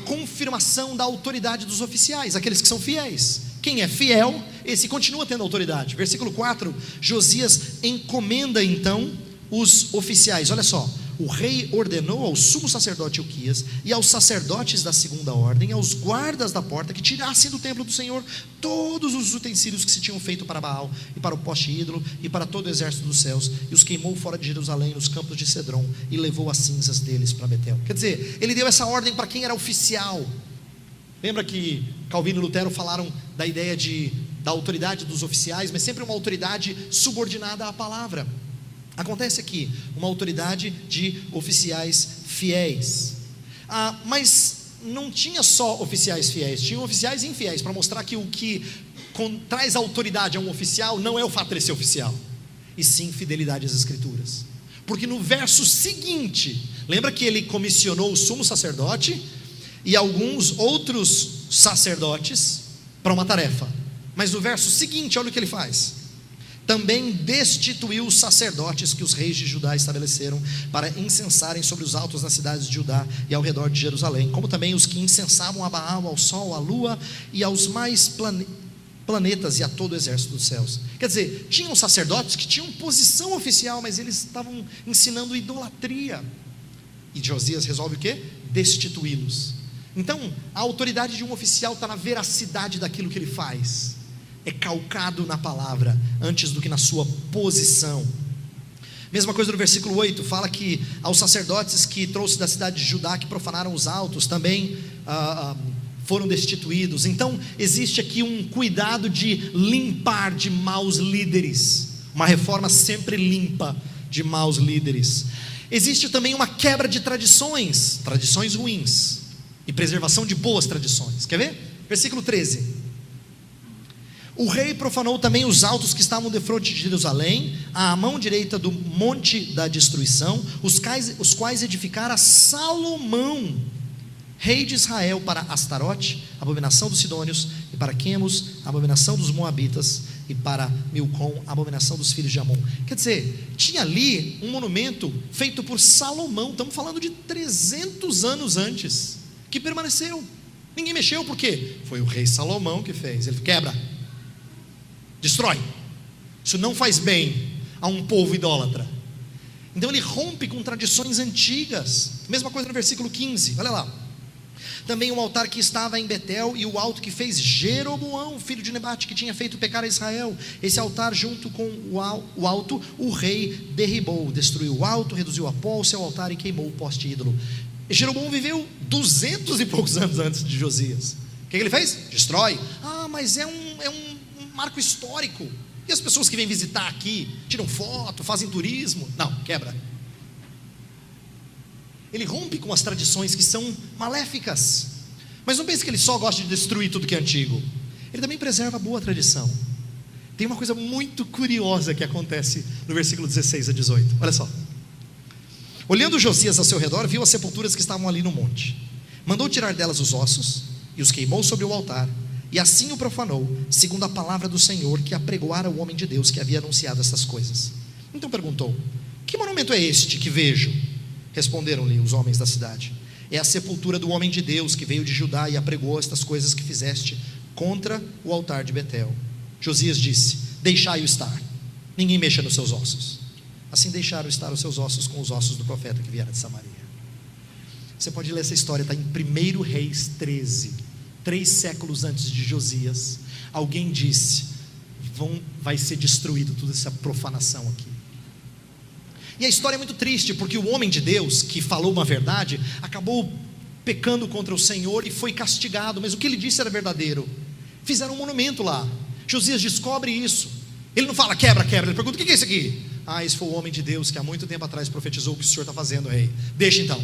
confirmação da autoridade dos oficiais, aqueles que são fiéis. Quem é fiel, esse continua tendo autoridade. Versículo 4, Josias encomenda então os oficiais. Olha só, o rei ordenou ao sumo sacerdote Ilquias e aos sacerdotes da segunda ordem, aos guardas da porta, que tirassem do templo do Senhor todos os utensílios que se tinham feito para Baal e para o poste ídolo e para todo o exército dos céus, e os queimou fora de Jerusalém, nos campos de Cedron, e levou as cinzas deles para Betel. Quer dizer, ele deu essa ordem para quem era oficial. Lembra que Calvino e Lutero falaram da ideia da autoridade dos oficiais, mas sempre uma autoridade subordinada à palavra. Acontece aqui uma autoridade de oficiais fiéis. Mas não tinha só oficiais fiéis, tinha oficiais infiéis, para mostrar que o que traz autoridade a um oficial não é o fato de ele ser oficial, e sim fidelidade às escrituras. Porque no verso seguinte, lembra que ele comissionou o sumo sacerdote e alguns outros sacerdotes para uma tarefa, mas no verso seguinte, olha o que ele faz: também destituiu os sacerdotes que os reis de Judá estabeleceram para incensarem sobre os altos nas cidades de Judá e ao redor de Jerusalém, como também os que incensavam a Baal, ao sol, à lua e aos mais planetas e a todo o exército dos céus. Quer dizer, tinham sacerdotes que tinham posição oficial, mas eles estavam ensinando idolatria, e Josias resolve o quê? Destituí-los. Então, a autoridade de um oficial está na veracidade daquilo que ele faz, é calcado na palavra, antes do que na sua posição. Mesma coisa no versículo 8, fala que aos sacerdotes que trouxe da cidade de Judá, que profanaram os altos, também foram destituídos. Então existe aqui um cuidado de limpar de maus líderes, uma reforma sempre limpa de maus líderes. Existe também uma quebra de tradições ruins, e preservação de boas tradições. Quer ver? Versículo 13: o rei profanou também os altos que estavam defronte de Jerusalém, à mão direita do monte da destruição, os quais edificara Salomão, rei de Israel, para Astarote, abominação dos sidônios, e para Quemos, abominação dos moabitas, e para Milcom, abominação dos filhos de Amon. Quer dizer, tinha ali um monumento feito por Salomão, estamos falando de 300 anos antes, que permaneceu, ninguém mexeu. Por quê? Foi o rei Salomão que fez. Ele quebra, destrói, isso não faz bem a um povo idólatra. Então ele rompe com tradições antigas. Mesma coisa no versículo 15, olha lá: também o altar que estava em Betel e o alto que fez Jeroboão, filho de Nebate, que tinha feito pecar a Israel, esse altar junto com o alto, o rei derribou, destruiu o alto, reduziu a pó o seu altar e queimou o poste ídolo. Jeroboão viveu 200 e poucos anos antes de Josias. O que ele fez? Destrói. Mas é um marco histórico, e as pessoas que vêm visitar aqui tiram foto, fazem turismo. Não, quebra. Ele rompe com as tradições que são maléficas. Mas não pense que ele só gosta de destruir tudo que é antigo, ele também preserva a boa tradição. Tem uma coisa muito curiosa que acontece no versículo 16 a 18, olha só: olhando Josias ao seu redor, viu as sepulturas que estavam ali no monte, mandou tirar delas os ossos e os queimou sobre o altar, e assim o profanou, segundo a palavra do Senhor que apregoara o homem de Deus que havia anunciado essas coisas. Então perguntou: que monumento é este que vejo? Responderam-lhe os homens da cidade: é a sepultura do homem de Deus que veio de Judá e apregou estas coisas que fizeste contra o altar de Betel. Josias disse: deixai-o estar, ninguém mexa nos seus ossos. Assim deixaram estar os seus ossos com os ossos do profeta que viera de Samaria. Você pode ler essa história, está em 1 Reis 13, 3 séculos antes de Josias. Alguém disse: vai ser destruído toda essa profanação aqui. E a história é muito triste, porque o homem de Deus que falou uma verdade acabou pecando contra o Senhor e foi castigado, mas o que ele disse era verdadeiro. Fizeram um monumento lá. Josias descobre isso. Ele não fala quebra, ele pergunta: o que é isso aqui? Esse foi o homem de Deus que há muito tempo atrás profetizou o que o Senhor está fazendo, rei. Deixa então,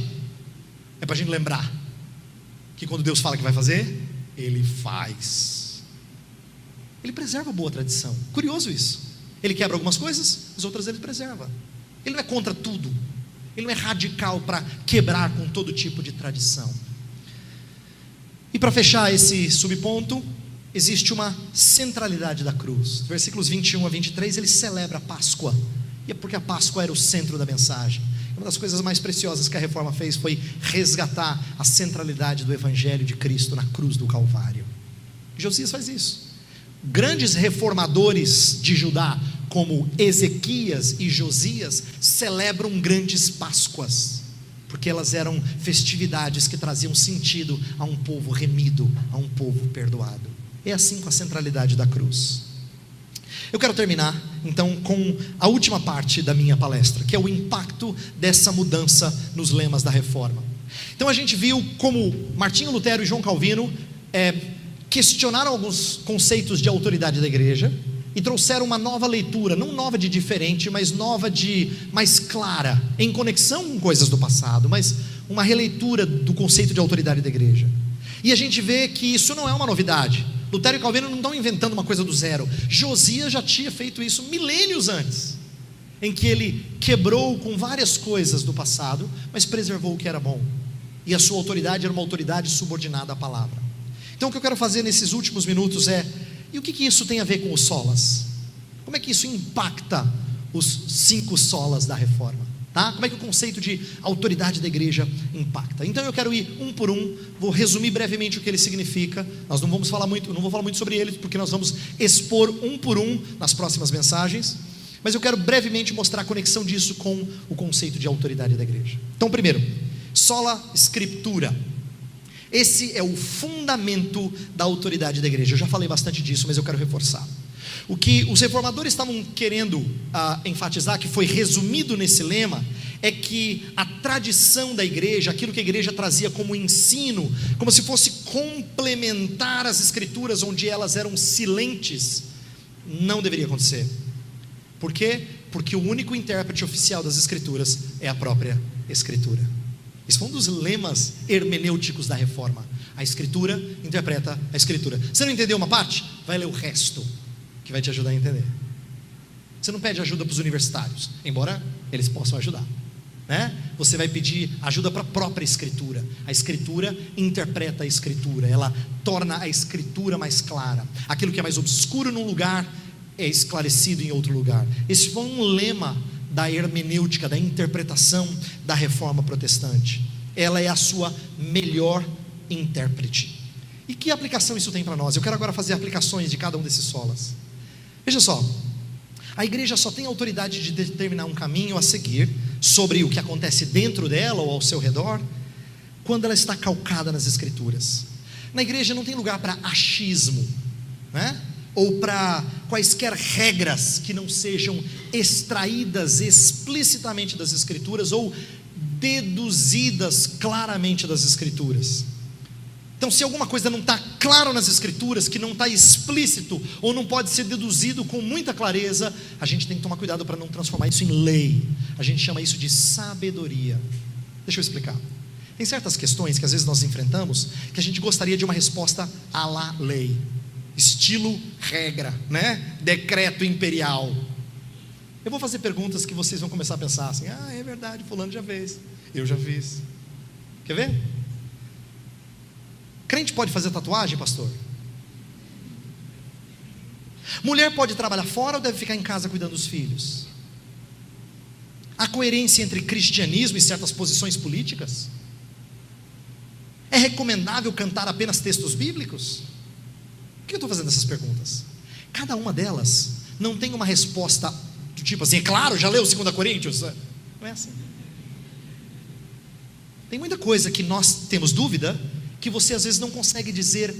é para a gente lembrar que quando Deus fala que vai fazer, Ele faz. Ele preserva a boa tradição. Curioso isso. Ele quebra algumas coisas, as outras ele preserva. Ele não é contra tudo, ele não é radical para quebrar com todo tipo de tradição. E para fechar esse subponto, existe uma centralidade da cruz. Versículos 21 a 23, ele celebra a Páscoa, e é porque a Páscoa era o centro da mensagem. Uma das coisas mais preciosas que a Reforma fez foi resgatar a centralidade do Evangelho de Cristo na cruz do Calvário. Josias faz isso. Grandes reformadores de Judá, como Ezequias e Josias, celebram grandes Páscoas, porque elas eram festividades que traziam sentido a um povo remido, a um povo perdoado. É assim com a centralidade da cruz. Eu quero terminar então com a última parte da minha palestra, que é o impacto dessa mudança nos lemas da Reforma. Então a gente viu como Martinho Lutero e João Calvino questionaram alguns conceitos de autoridade da igreja e trouxeram uma nova leitura, não nova de diferente, mas nova de mais clara, em conexão com coisas do passado, mas uma releitura do conceito de autoridade da igreja. E a gente vê que isso não é uma novidade. Lutero e Calvino não estão inventando uma coisa do zero. Josias já tinha feito isso milênios antes, em que ele quebrou com várias coisas do passado, mas preservou o que era bom, e a sua autoridade era uma autoridade subordinada à palavra. Então o que eu quero fazer nesses últimos minutos e o que isso tem a ver com os solas? Como é que isso impacta os 5 solas da Reforma? Tá? Como é que o conceito de autoridade da igreja impacta? Então eu quero ir um por um, vou resumir brevemente o que ele significa. Nós não vou falar muito sobre ele, porque nós vamos expor um por um nas próximas mensagens, mas eu quero brevemente mostrar a conexão disso com o conceito de autoridade da igreja. Então primeiro, sola scriptura. Esse é o fundamento da autoridade da igreja. Eu já falei bastante disso, mas eu quero reforçar. O que os reformadores estavam querendo enfatizar, que foi resumido nesse lema, é que a tradição da igreja, aquilo que a igreja trazia como ensino, como se fosse complementar as escrituras onde elas eram silentes, não deveria acontecer. Por quê? Porque o único intérprete oficial das escrituras é a própria escritura. Esse foi um dos lemas hermenêuticos da Reforma. A escritura interpreta a escritura. Você não entendeu uma parte? Vai ler o resto, que vai te ajudar a entender. Você não pede ajuda para os universitários, embora eles possam ajudar, né? Você vai pedir ajuda para a própria escritura. A escritura interpreta a escritura, ela torna a escritura mais clara. Aquilo que é mais obscuro num lugar é esclarecido em outro lugar. Esse foi um lema da hermenêutica, da interpretação da Reforma protestante. Ela é a sua melhor intérprete. E que aplicação isso tem para nós? Eu quero agora fazer aplicações de cada um desses solas. Veja só, a igreja só tem autoridade de determinar um caminho a seguir sobre o que acontece dentro dela ou ao seu redor, quando ela está calcada nas escrituras. Na igreja não tem lugar para achismo, né? Ou para quaisquer regras que não sejam extraídas explicitamente das escrituras ou deduzidas claramente das escrituras. Então, se alguma coisa não está claro nas escrituras, que não está explícito ou não pode ser deduzido com muita clareza, a gente tem que tomar cuidado para não transformar isso em lei. A gente chama isso de sabedoria. Deixa eu explicar. Tem certas questões que às vezes nós enfrentamos, que a gente gostaria de uma resposta à la lei, estilo regra, né? Decreto imperial. Eu vou fazer perguntas que vocês vão começar a pensar assim: é verdade, fulano já fez, eu já fiz. Quer ver? Crente pode fazer tatuagem, pastor? Mulher pode trabalhar fora ou deve ficar em casa cuidando dos filhos? Há coerência entre cristianismo e certas posições políticas? É recomendável cantar apenas textos bíblicos? Por que eu estou fazendo essas perguntas? Cada uma delas não tem uma resposta do tipo assim: é claro, já leu 2 Coríntios? Não é assim. Tem muita coisa que nós temos dúvida, que você às vezes não consegue dizer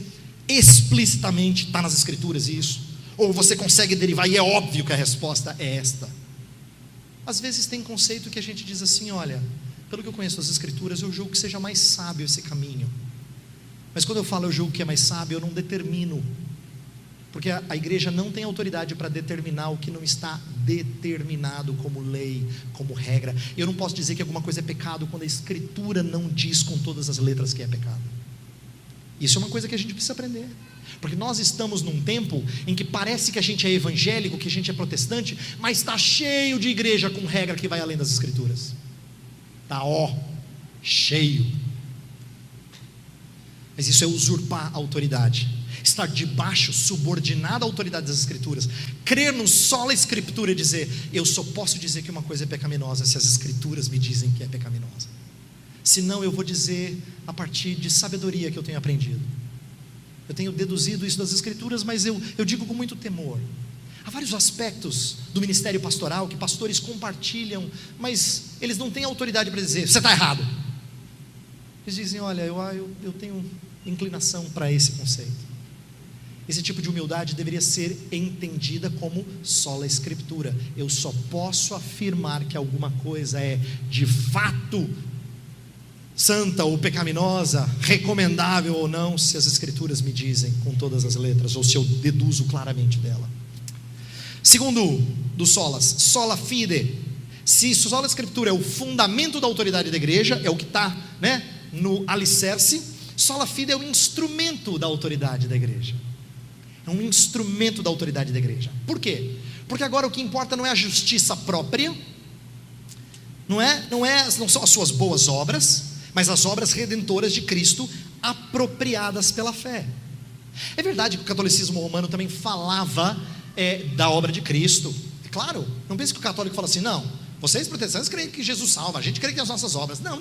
explicitamente, está nas escrituras isso, ou você consegue derivar e é óbvio que a resposta é esta. Às vezes tem conceito que a gente diz assim: olha, pelo que eu conheço as escrituras, eu julgo que seja mais sábio esse caminho. Mas quando eu falo eu julgo que é mais sábio, eu não determino, porque a igreja não tem autoridade para determinar o que não está determinado como lei, como regra. Eu não posso dizer que alguma coisa é pecado quando a escritura não diz com todas as letras que é pecado. Isso é uma coisa que a gente precisa aprender, porque nós estamos num tempo em que parece que a gente é evangélico, que a gente é protestante, mas está cheio de igreja com regra que vai além das escrituras. Está cheio. Mas isso é usurpar a autoridade. estar debaixo, subordinado à autoridade das Escrituras, crer no sola Escritura e dizer: eu só posso dizer que uma coisa é pecaminosa se as Escrituras me dizem que é pecaminosa, senão eu vou dizer a partir de sabedoria que eu tenho aprendido. Eu tenho deduzido isso das Escrituras, mas eu digo com muito temor. Há vários aspectos do ministério pastoral que pastores compartilham, mas eles não têm autoridade para dizer: você está errado. Eles dizem: olha, eu tenho inclinação para esse conceito. Esse tipo de humildade deveria ser entendida como sola Escritura. Eu só posso afirmar que alguma coisa é de fato santa ou pecaminosa, recomendável ou não, se as Escrituras me dizem com todas as letras, ou se eu deduzo claramente dela. Segundo dos solas, sola fide. Se sola Escritura é o fundamento da autoridade da igreja, é o que está, no alicerce, sola fide é o instrumento da autoridade da igreja. É um instrumento da autoridade da igreja. Por quê? Porque agora o que importa não é a justiça própria, não são as suas boas obras, mas as obras redentoras de Cristo apropriadas pela fé. É verdade que o catolicismo romano também falava da obra de Cristo. É claro, não pense que o católico fala assim: não, vocês protestantes creem que Jesus salva, a gente crê que tem as nossas obras. Não,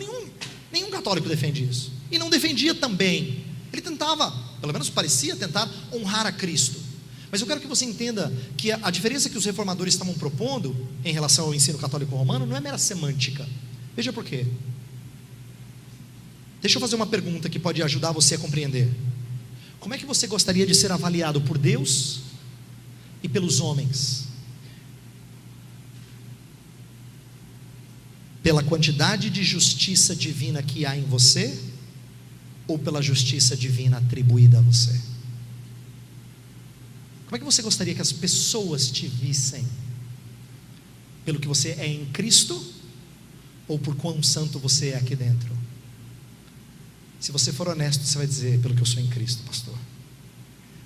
nenhum católico defende isso. E não defendia também. Ele tentava, pelo menos parecia tentar, honrar a Cristo. Mas eu quero que você entenda que a diferença que os reformadores estavam propondo em relação ao ensino católico romano não é mera semântica. Veja por quê. Deixa eu fazer uma pergunta que pode ajudar você a compreender. Como é que você gostaria de ser avaliado por Deus e pelos homens? Pela quantidade de justiça divina que há em você, ou pela justiça divina atribuída a você? Como é que você gostaria que as pessoas te vissem? Pelo que você é em Cristo, ou por quão santo você é aqui dentro? Se você for honesto, você vai dizer: pelo que eu sou em Cristo, pastor.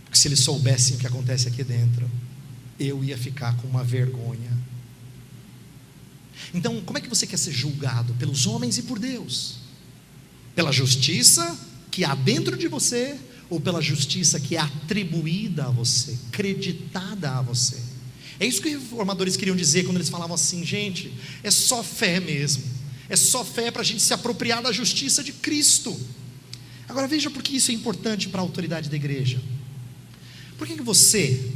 Porque se eles soubessem o que acontece aqui dentro, eu ia ficar com uma vergonha. Então, como é que você quer ser julgado? Pelos homens e por Deus? Pela justiça que há dentro de você, ou pela justiça que é atribuída a você, creditada a você? É isso que os reformadores queriam dizer quando eles falavam assim: gente, é só fé mesmo, é só fé para a gente se apropriar da justiça de Cristo. Agora veja por que isso é importante para a autoridade da igreja. Por que você,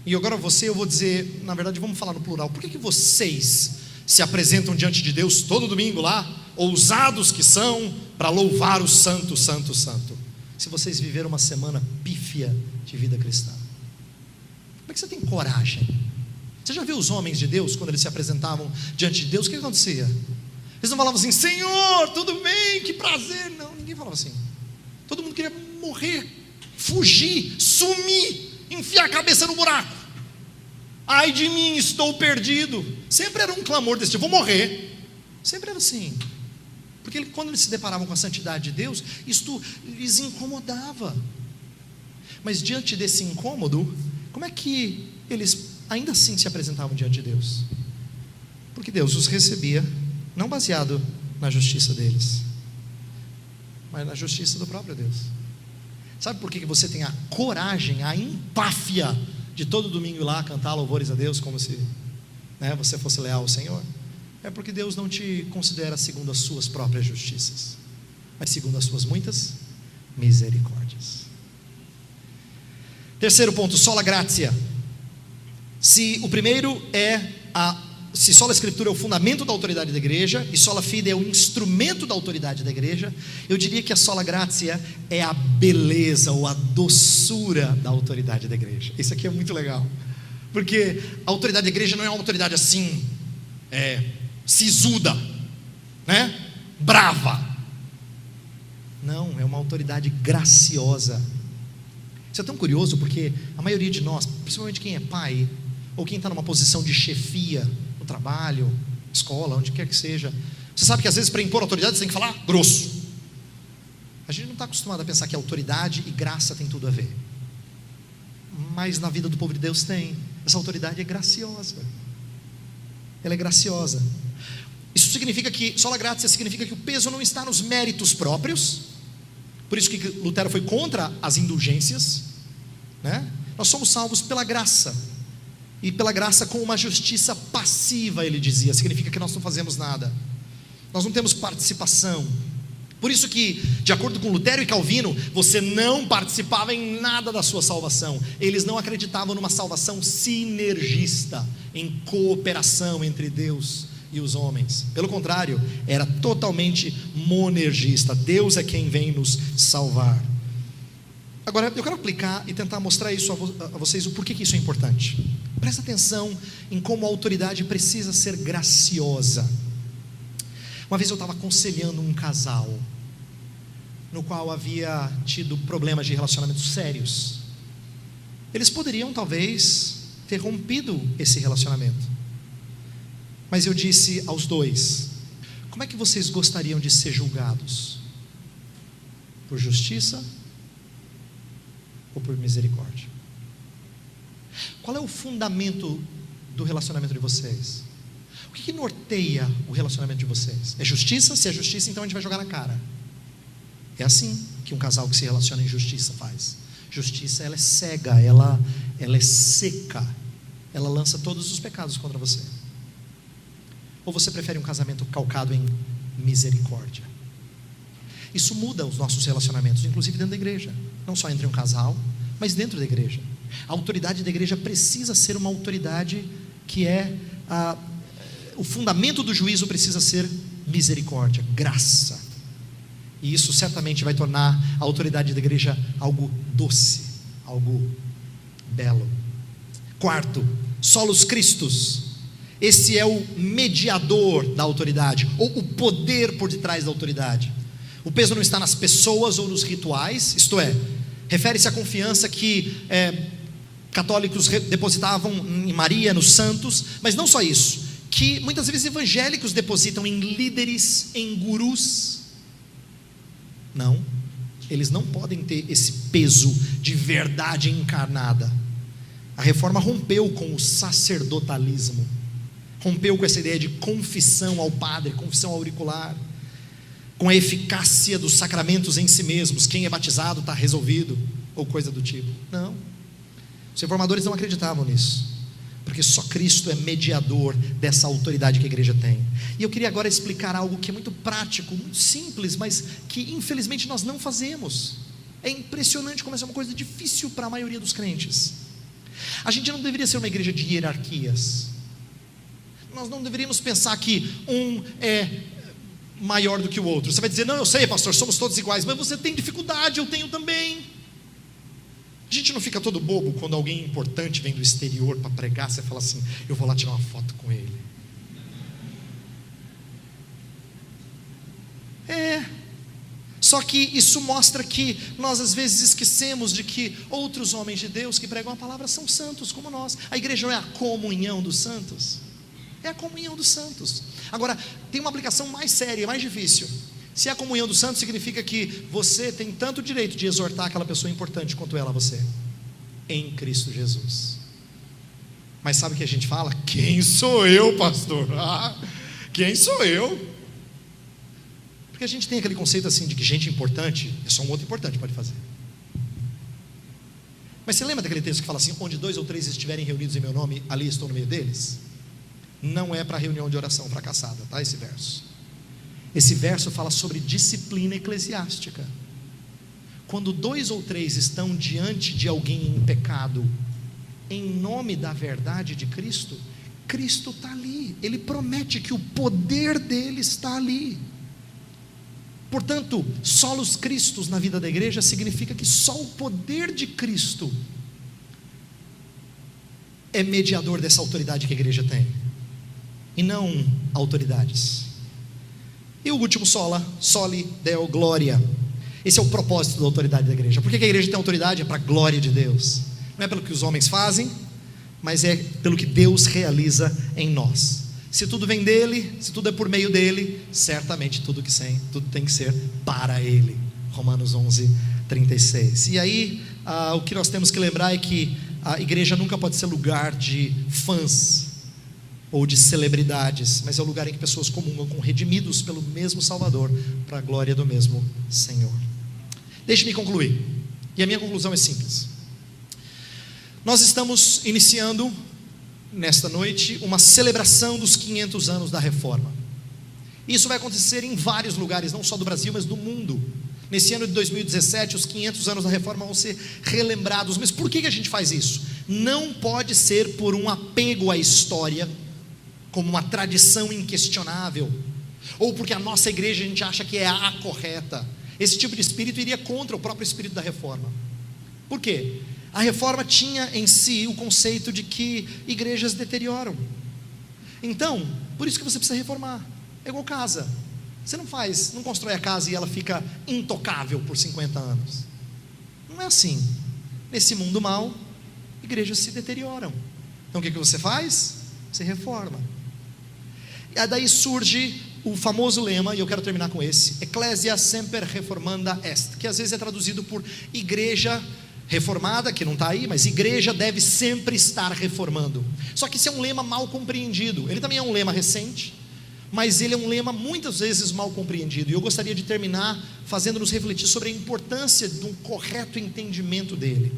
e agora você, eu vou dizer, na verdade vamos falar no plural, por que vocês se apresentam diante de Deus todo domingo lá, ousados que são, para louvar o santo, santo, santo, se vocês viveram uma semana pífia de vida cristã? Como é que você tem coragem? Você já viu os homens de Deus, quando eles se apresentavam diante de Deus, o que acontecia? Eles não falavam assim: Senhor, tudo bem, que prazer. Não, ninguém falava assim. Todo mundo queria morrer, fugir, sumir, enfiar a cabeça no buraco. Ai de mim, estou perdido. Sempre era um clamor desse tipo: vou morrer. Sempre era assim. Porque quando eles se deparavam com a santidade de Deus, isto lhes incomodava. Mas diante desse incômodo, como é que eles ainda assim se apresentavam diante de Deus? Porque Deus os recebia, não baseado na justiça deles, mas na justiça do próprio Deus. Sabe por que você tem a coragem, a empáfia de todo domingo ir lá cantar louvores a Deus como se você fosse leal ao Senhor? É porque Deus não te considera segundo as suas próprias justiças, mas segundo as suas muitas misericórdias. Terceiro ponto, sola gratia. Se o primeiro se sola Escritura é o fundamento da autoridade da igreja, e sola fide é o instrumento da autoridade da igreja, eu diria que a sola gratia é a beleza ou a doçura da autoridade da igreja. Isso aqui é muito legal, porque a autoridade da igreja não é uma autoridade assim, sisuda, brava. Não, é uma autoridade graciosa. Isso é tão curioso, porque a maioria de nós, principalmente quem é pai, ou quem está numa posição de chefia, no trabalho, escola, onde quer que seja, você sabe que às vezes para impor autoridade você tem que falar grosso. A gente não está acostumado a pensar que autoridade e graça tem tudo a ver, mas na vida do povo de Deus tem. Essa autoridade é graciosa, ela é graciosa. Isso significa que, sola gratia significa que o peso não está nos méritos próprios. Por isso que Lutero foi contra as indulgências. né? Nós somos salvos pela graça, e pela graça com uma justiça passiva, ele dizia. Significa que nós não fazemos nada, nós não temos participação. Por isso que, de acordo com Lutero e Calvino, você não participava em nada da sua salvação. Eles não acreditavam numa salvação sinergista, em cooperação entre Deus e os homens. Pelo contrário, era totalmente monergista. Deus é quem vem nos salvar. Agora, eu quero aplicar e tentar mostrar isso a vocês, o porquê que isso é importante. Presta atenção em como a autoridade precisa ser graciosa. Uma vez eu estava aconselhando um casal, no qual havia tido problemas de relacionamentos sérios. Eles poderiam talvez ter rompido esse relacionamento, mas eu disse aos dois: como é que vocês gostariam de ser julgados? Por justiça ou por misericórdia? Qual é o fundamento do relacionamento de vocês? O que norteia o relacionamento de vocês? É justiça? Se é justiça, então a gente vai jogar na cara. É assim que um casal que se relaciona em justiça faz. Justiça, ela é cega, ela é seca, ela lança todos os pecados contra você. Ou você prefere um casamento calcado em misericórdia? Isso muda os nossos relacionamentos, inclusive dentro da igreja. Não só entre um casal, mas dentro da igreja. A autoridade da igreja precisa ser uma autoridade que o fundamento do juízo precisa ser misericórdia, graça. E isso certamente vai tornar a autoridade da igreja algo doce, algo belo. Quarto, solos Christus. Esse é o mediador da autoridade, ou o poder por detrás da autoridade. O peso não está nas pessoas ou nos rituais, isto é, refere-se à confiança que católicos depositavam em Maria, nos santos, mas não só isso, que muitas vezes evangélicos depositam em líderes, em gurus. Não, eles não podem ter esse peso de verdade encarnada. A reforma rompeu com o sacerdotalismo, rompeu com essa ideia de confissão ao padre, confissão auricular, com a eficácia dos sacramentos em si mesmos. Quem é batizado está resolvido, ou coisa do tipo. Não, os reformadores não acreditavam nisso, porque só Cristo é mediador dessa autoridade que a igreja tem. E eu queria agora explicar algo que é muito prático, muito simples, mas que infelizmente nós não fazemos. É impressionante como essa é uma coisa difícil para a maioria dos crentes. A gente não deveria ser uma igreja de hierarquias. Nós não deveríamos pensar que um é maior do que o outro. Você vai dizer: não, eu sei, pastor, somos todos iguais. Mas você tem dificuldade, eu tenho também. A gente não fica todo bobo quando alguém importante vem do exterior para pregar. Você fala assim: eu vou lá tirar uma foto com ele. Só que isso mostra que nós às vezes esquecemos de que outros homens de Deus que pregam a palavra são santos como nós. A igreja não é a comunhão dos santos? É a comunhão dos santos. Agora, tem uma aplicação mais séria, mais difícil. Se é a comunhão dos santos, significa que você tem tanto direito de exortar aquela pessoa importante quanto ela a você, em Cristo Jesus. Mas sabe o que a gente fala? Quem sou eu, pastor? Quem sou eu? Porque a gente tem aquele conceito assim de que gente importante é só um outro importante pode fazer. Mas você lembra daquele texto que fala assim: onde 2 ou 3 estiverem reunidos em meu nome, ali estou no meio deles? Não é para reunião de oração fracassada, tá? Esse verso. Esse verso fala sobre disciplina eclesiástica. Quando 2 ou 3 estão diante de alguém em pecado, em nome da verdade de Cristo, Cristo está ali. Ele promete que o poder dele está ali. Portanto, solos Christus na vida da igreja significa que só o poder de Cristo é mediador dessa autoridade que a igreja tem, e não autoridades. E o último soli deo gloria. Esse é o propósito da autoridade da igreja. Por que a igreja tem autoridade? É para a glória de Deus. Não é pelo que os homens fazem, mas é pelo que Deus realiza em nós. Se tudo vem dele, se tudo é por meio dele, certamente tudo tem que ser para ele. Romanos 11:36. E aí, o que nós temos que lembrar é que a igreja nunca pode ser lugar de fãs ou de celebridades, mas é o lugar em que pessoas comungam com redimidos pelo mesmo Salvador, para a glória do mesmo Senhor. Deixe-me concluir, e a minha conclusão é simples. Nós estamos iniciando, nesta noite, uma celebração dos 500 anos da Reforma. Isso vai acontecer em vários lugares, não só do Brasil, mas do mundo. Nesse ano de 2017, os 500 anos da Reforma vão ser relembrados. Mas por que a gente faz isso? Não pode ser por um apego à história, como uma tradição inquestionável, ou porque a nossa igreja a gente acha que é a correta. Esse tipo de espírito iria contra o próprio espírito da Reforma. Por quê? A Reforma tinha em si o conceito de que igrejas deterioram. Então, por isso que você precisa reformar. É igual casa. Você não constrói a casa e ela fica intocável por 50 anos. Não é assim. Nesse mundo mal, igrejas se deterioram. Então o que você faz? Você reforma. E daí surge o famoso lema, e eu quero terminar com esse: Ecclesia semper reformanda est, que às vezes é traduzido por igreja reformada, que não está aí, mas igreja deve sempre estar reformando. Só que isso é um lema mal compreendido. Ele também é um lema recente, mas ele é um lema muitas vezes mal compreendido, e eu gostaria de terminar fazendo-nos refletir sobre a importância de um correto entendimento dele.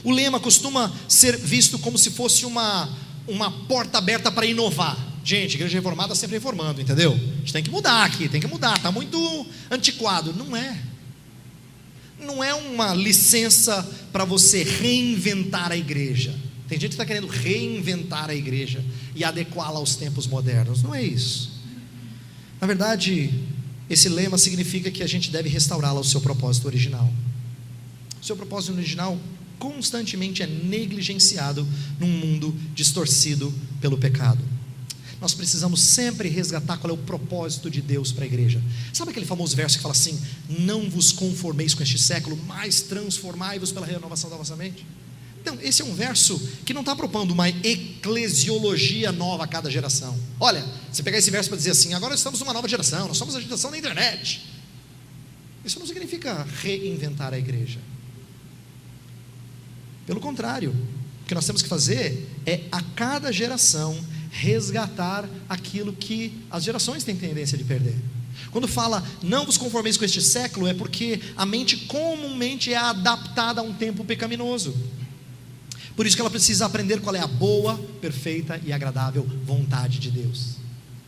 O lema costuma ser visto como se fosse uma porta aberta para inovar. Gente, igreja reformada sempre reformando, entendeu? A gente tem que mudar aqui, está muito antiquado. Não é uma licença para você reinventar a igreja. Tem gente que está querendo reinventar a igreja e adequá-la aos tempos modernos. Não é isso. Na verdade, esse lema significa que a gente deve restaurá-la ao seu propósito original. O seu propósito original constantemente é negligenciado num mundo distorcido pelo pecado. Nós precisamos sempre resgatar qual é o propósito de Deus para a igreja. Sabe aquele famoso verso que fala assim: não vos conformeis com este século, mas transformai-vos pela renovação da vossa mente? Então, esse é um verso que não está propondo uma eclesiologia nova a cada geração. Olha, você pegar esse verso para dizer assim: agora estamos numa nova geração, nós somos a geração da internet. Isso não significa reinventar a igreja. Pelo contrário, o que nós temos que fazer é, a cada geração, resgatar aquilo que as gerações têm tendência de perder. Quando fala não vos conformeis com este século, é porque a mente comumente é adaptada a um tempo pecaminoso. Por isso que ela precisa aprender qual é a boa, perfeita e agradável vontade de Deus.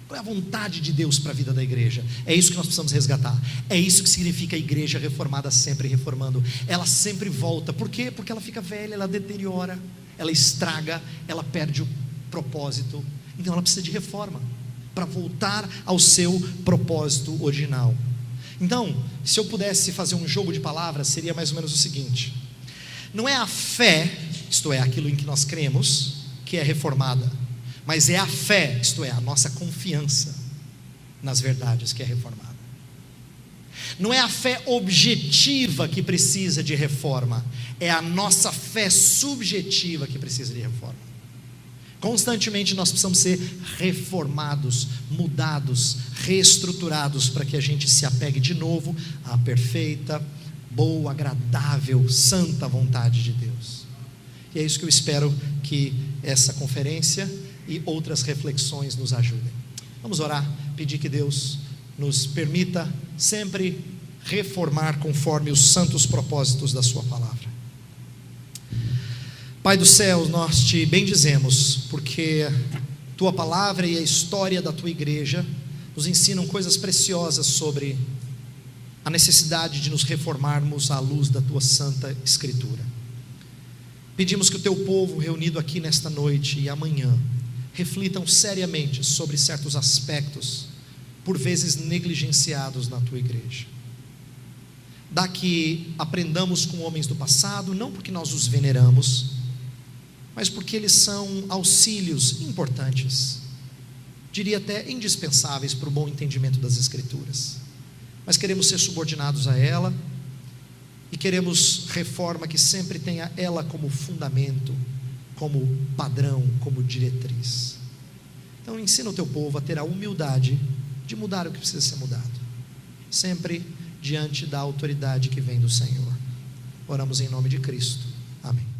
Qual é a vontade de Deus para a vida da igreja? É isso que nós precisamos resgatar. É isso que significa a igreja reformada sempre reformando. Ela sempre volta. Por quê? Porque ela fica velha, ela deteriora, ela estraga, ela perde o propósito. Então ela precisa de reforma para voltar ao seu propósito original. Então, se eu pudesse fazer um jogo de palavras, seria mais ou menos o seguinte: não é a fé, isto é, aquilo em que nós cremos, que é reformada, mas é a fé, isto é, a nossa confiança nas verdades, que é reformada. Não é a fé objetiva que precisa de reforma, é a nossa fé subjetiva que precisa de reforma. Constantemente nós precisamos ser reformados, mudados, reestruturados, para que a gente se apegue de novo à perfeita, boa, agradável, santa vontade de Deus. E é isso que eu espero que essa conferência e outras reflexões nos ajudem. Vamos orar, pedir que Deus nos permita sempre reformar conforme os santos propósitos da sua palavra. Pai do céu, nós te bendizemos, porque tua palavra e a história da tua igreja nos ensinam coisas preciosas sobre a necessidade de nos reformarmos à luz da tua santa escritura. Pedimos que o teu povo reunido aqui nesta noite e amanhã reflitam seriamente sobre certos aspectos, por vezes negligenciados na tua igreja. Dá que aprendamos com homens do passado, não porque nós os veneramos, mas porque eles são auxílios importantes, diria até indispensáveis para o bom entendimento das Escrituras. Mas queremos ser subordinados a ela, e queremos reforma que sempre tenha ela como fundamento, como padrão, como diretriz. Então ensina o teu povo a ter a humildade de mudar o que precisa ser mudado, sempre diante da autoridade que vem do Senhor. Oramos em nome de Cristo. Amém.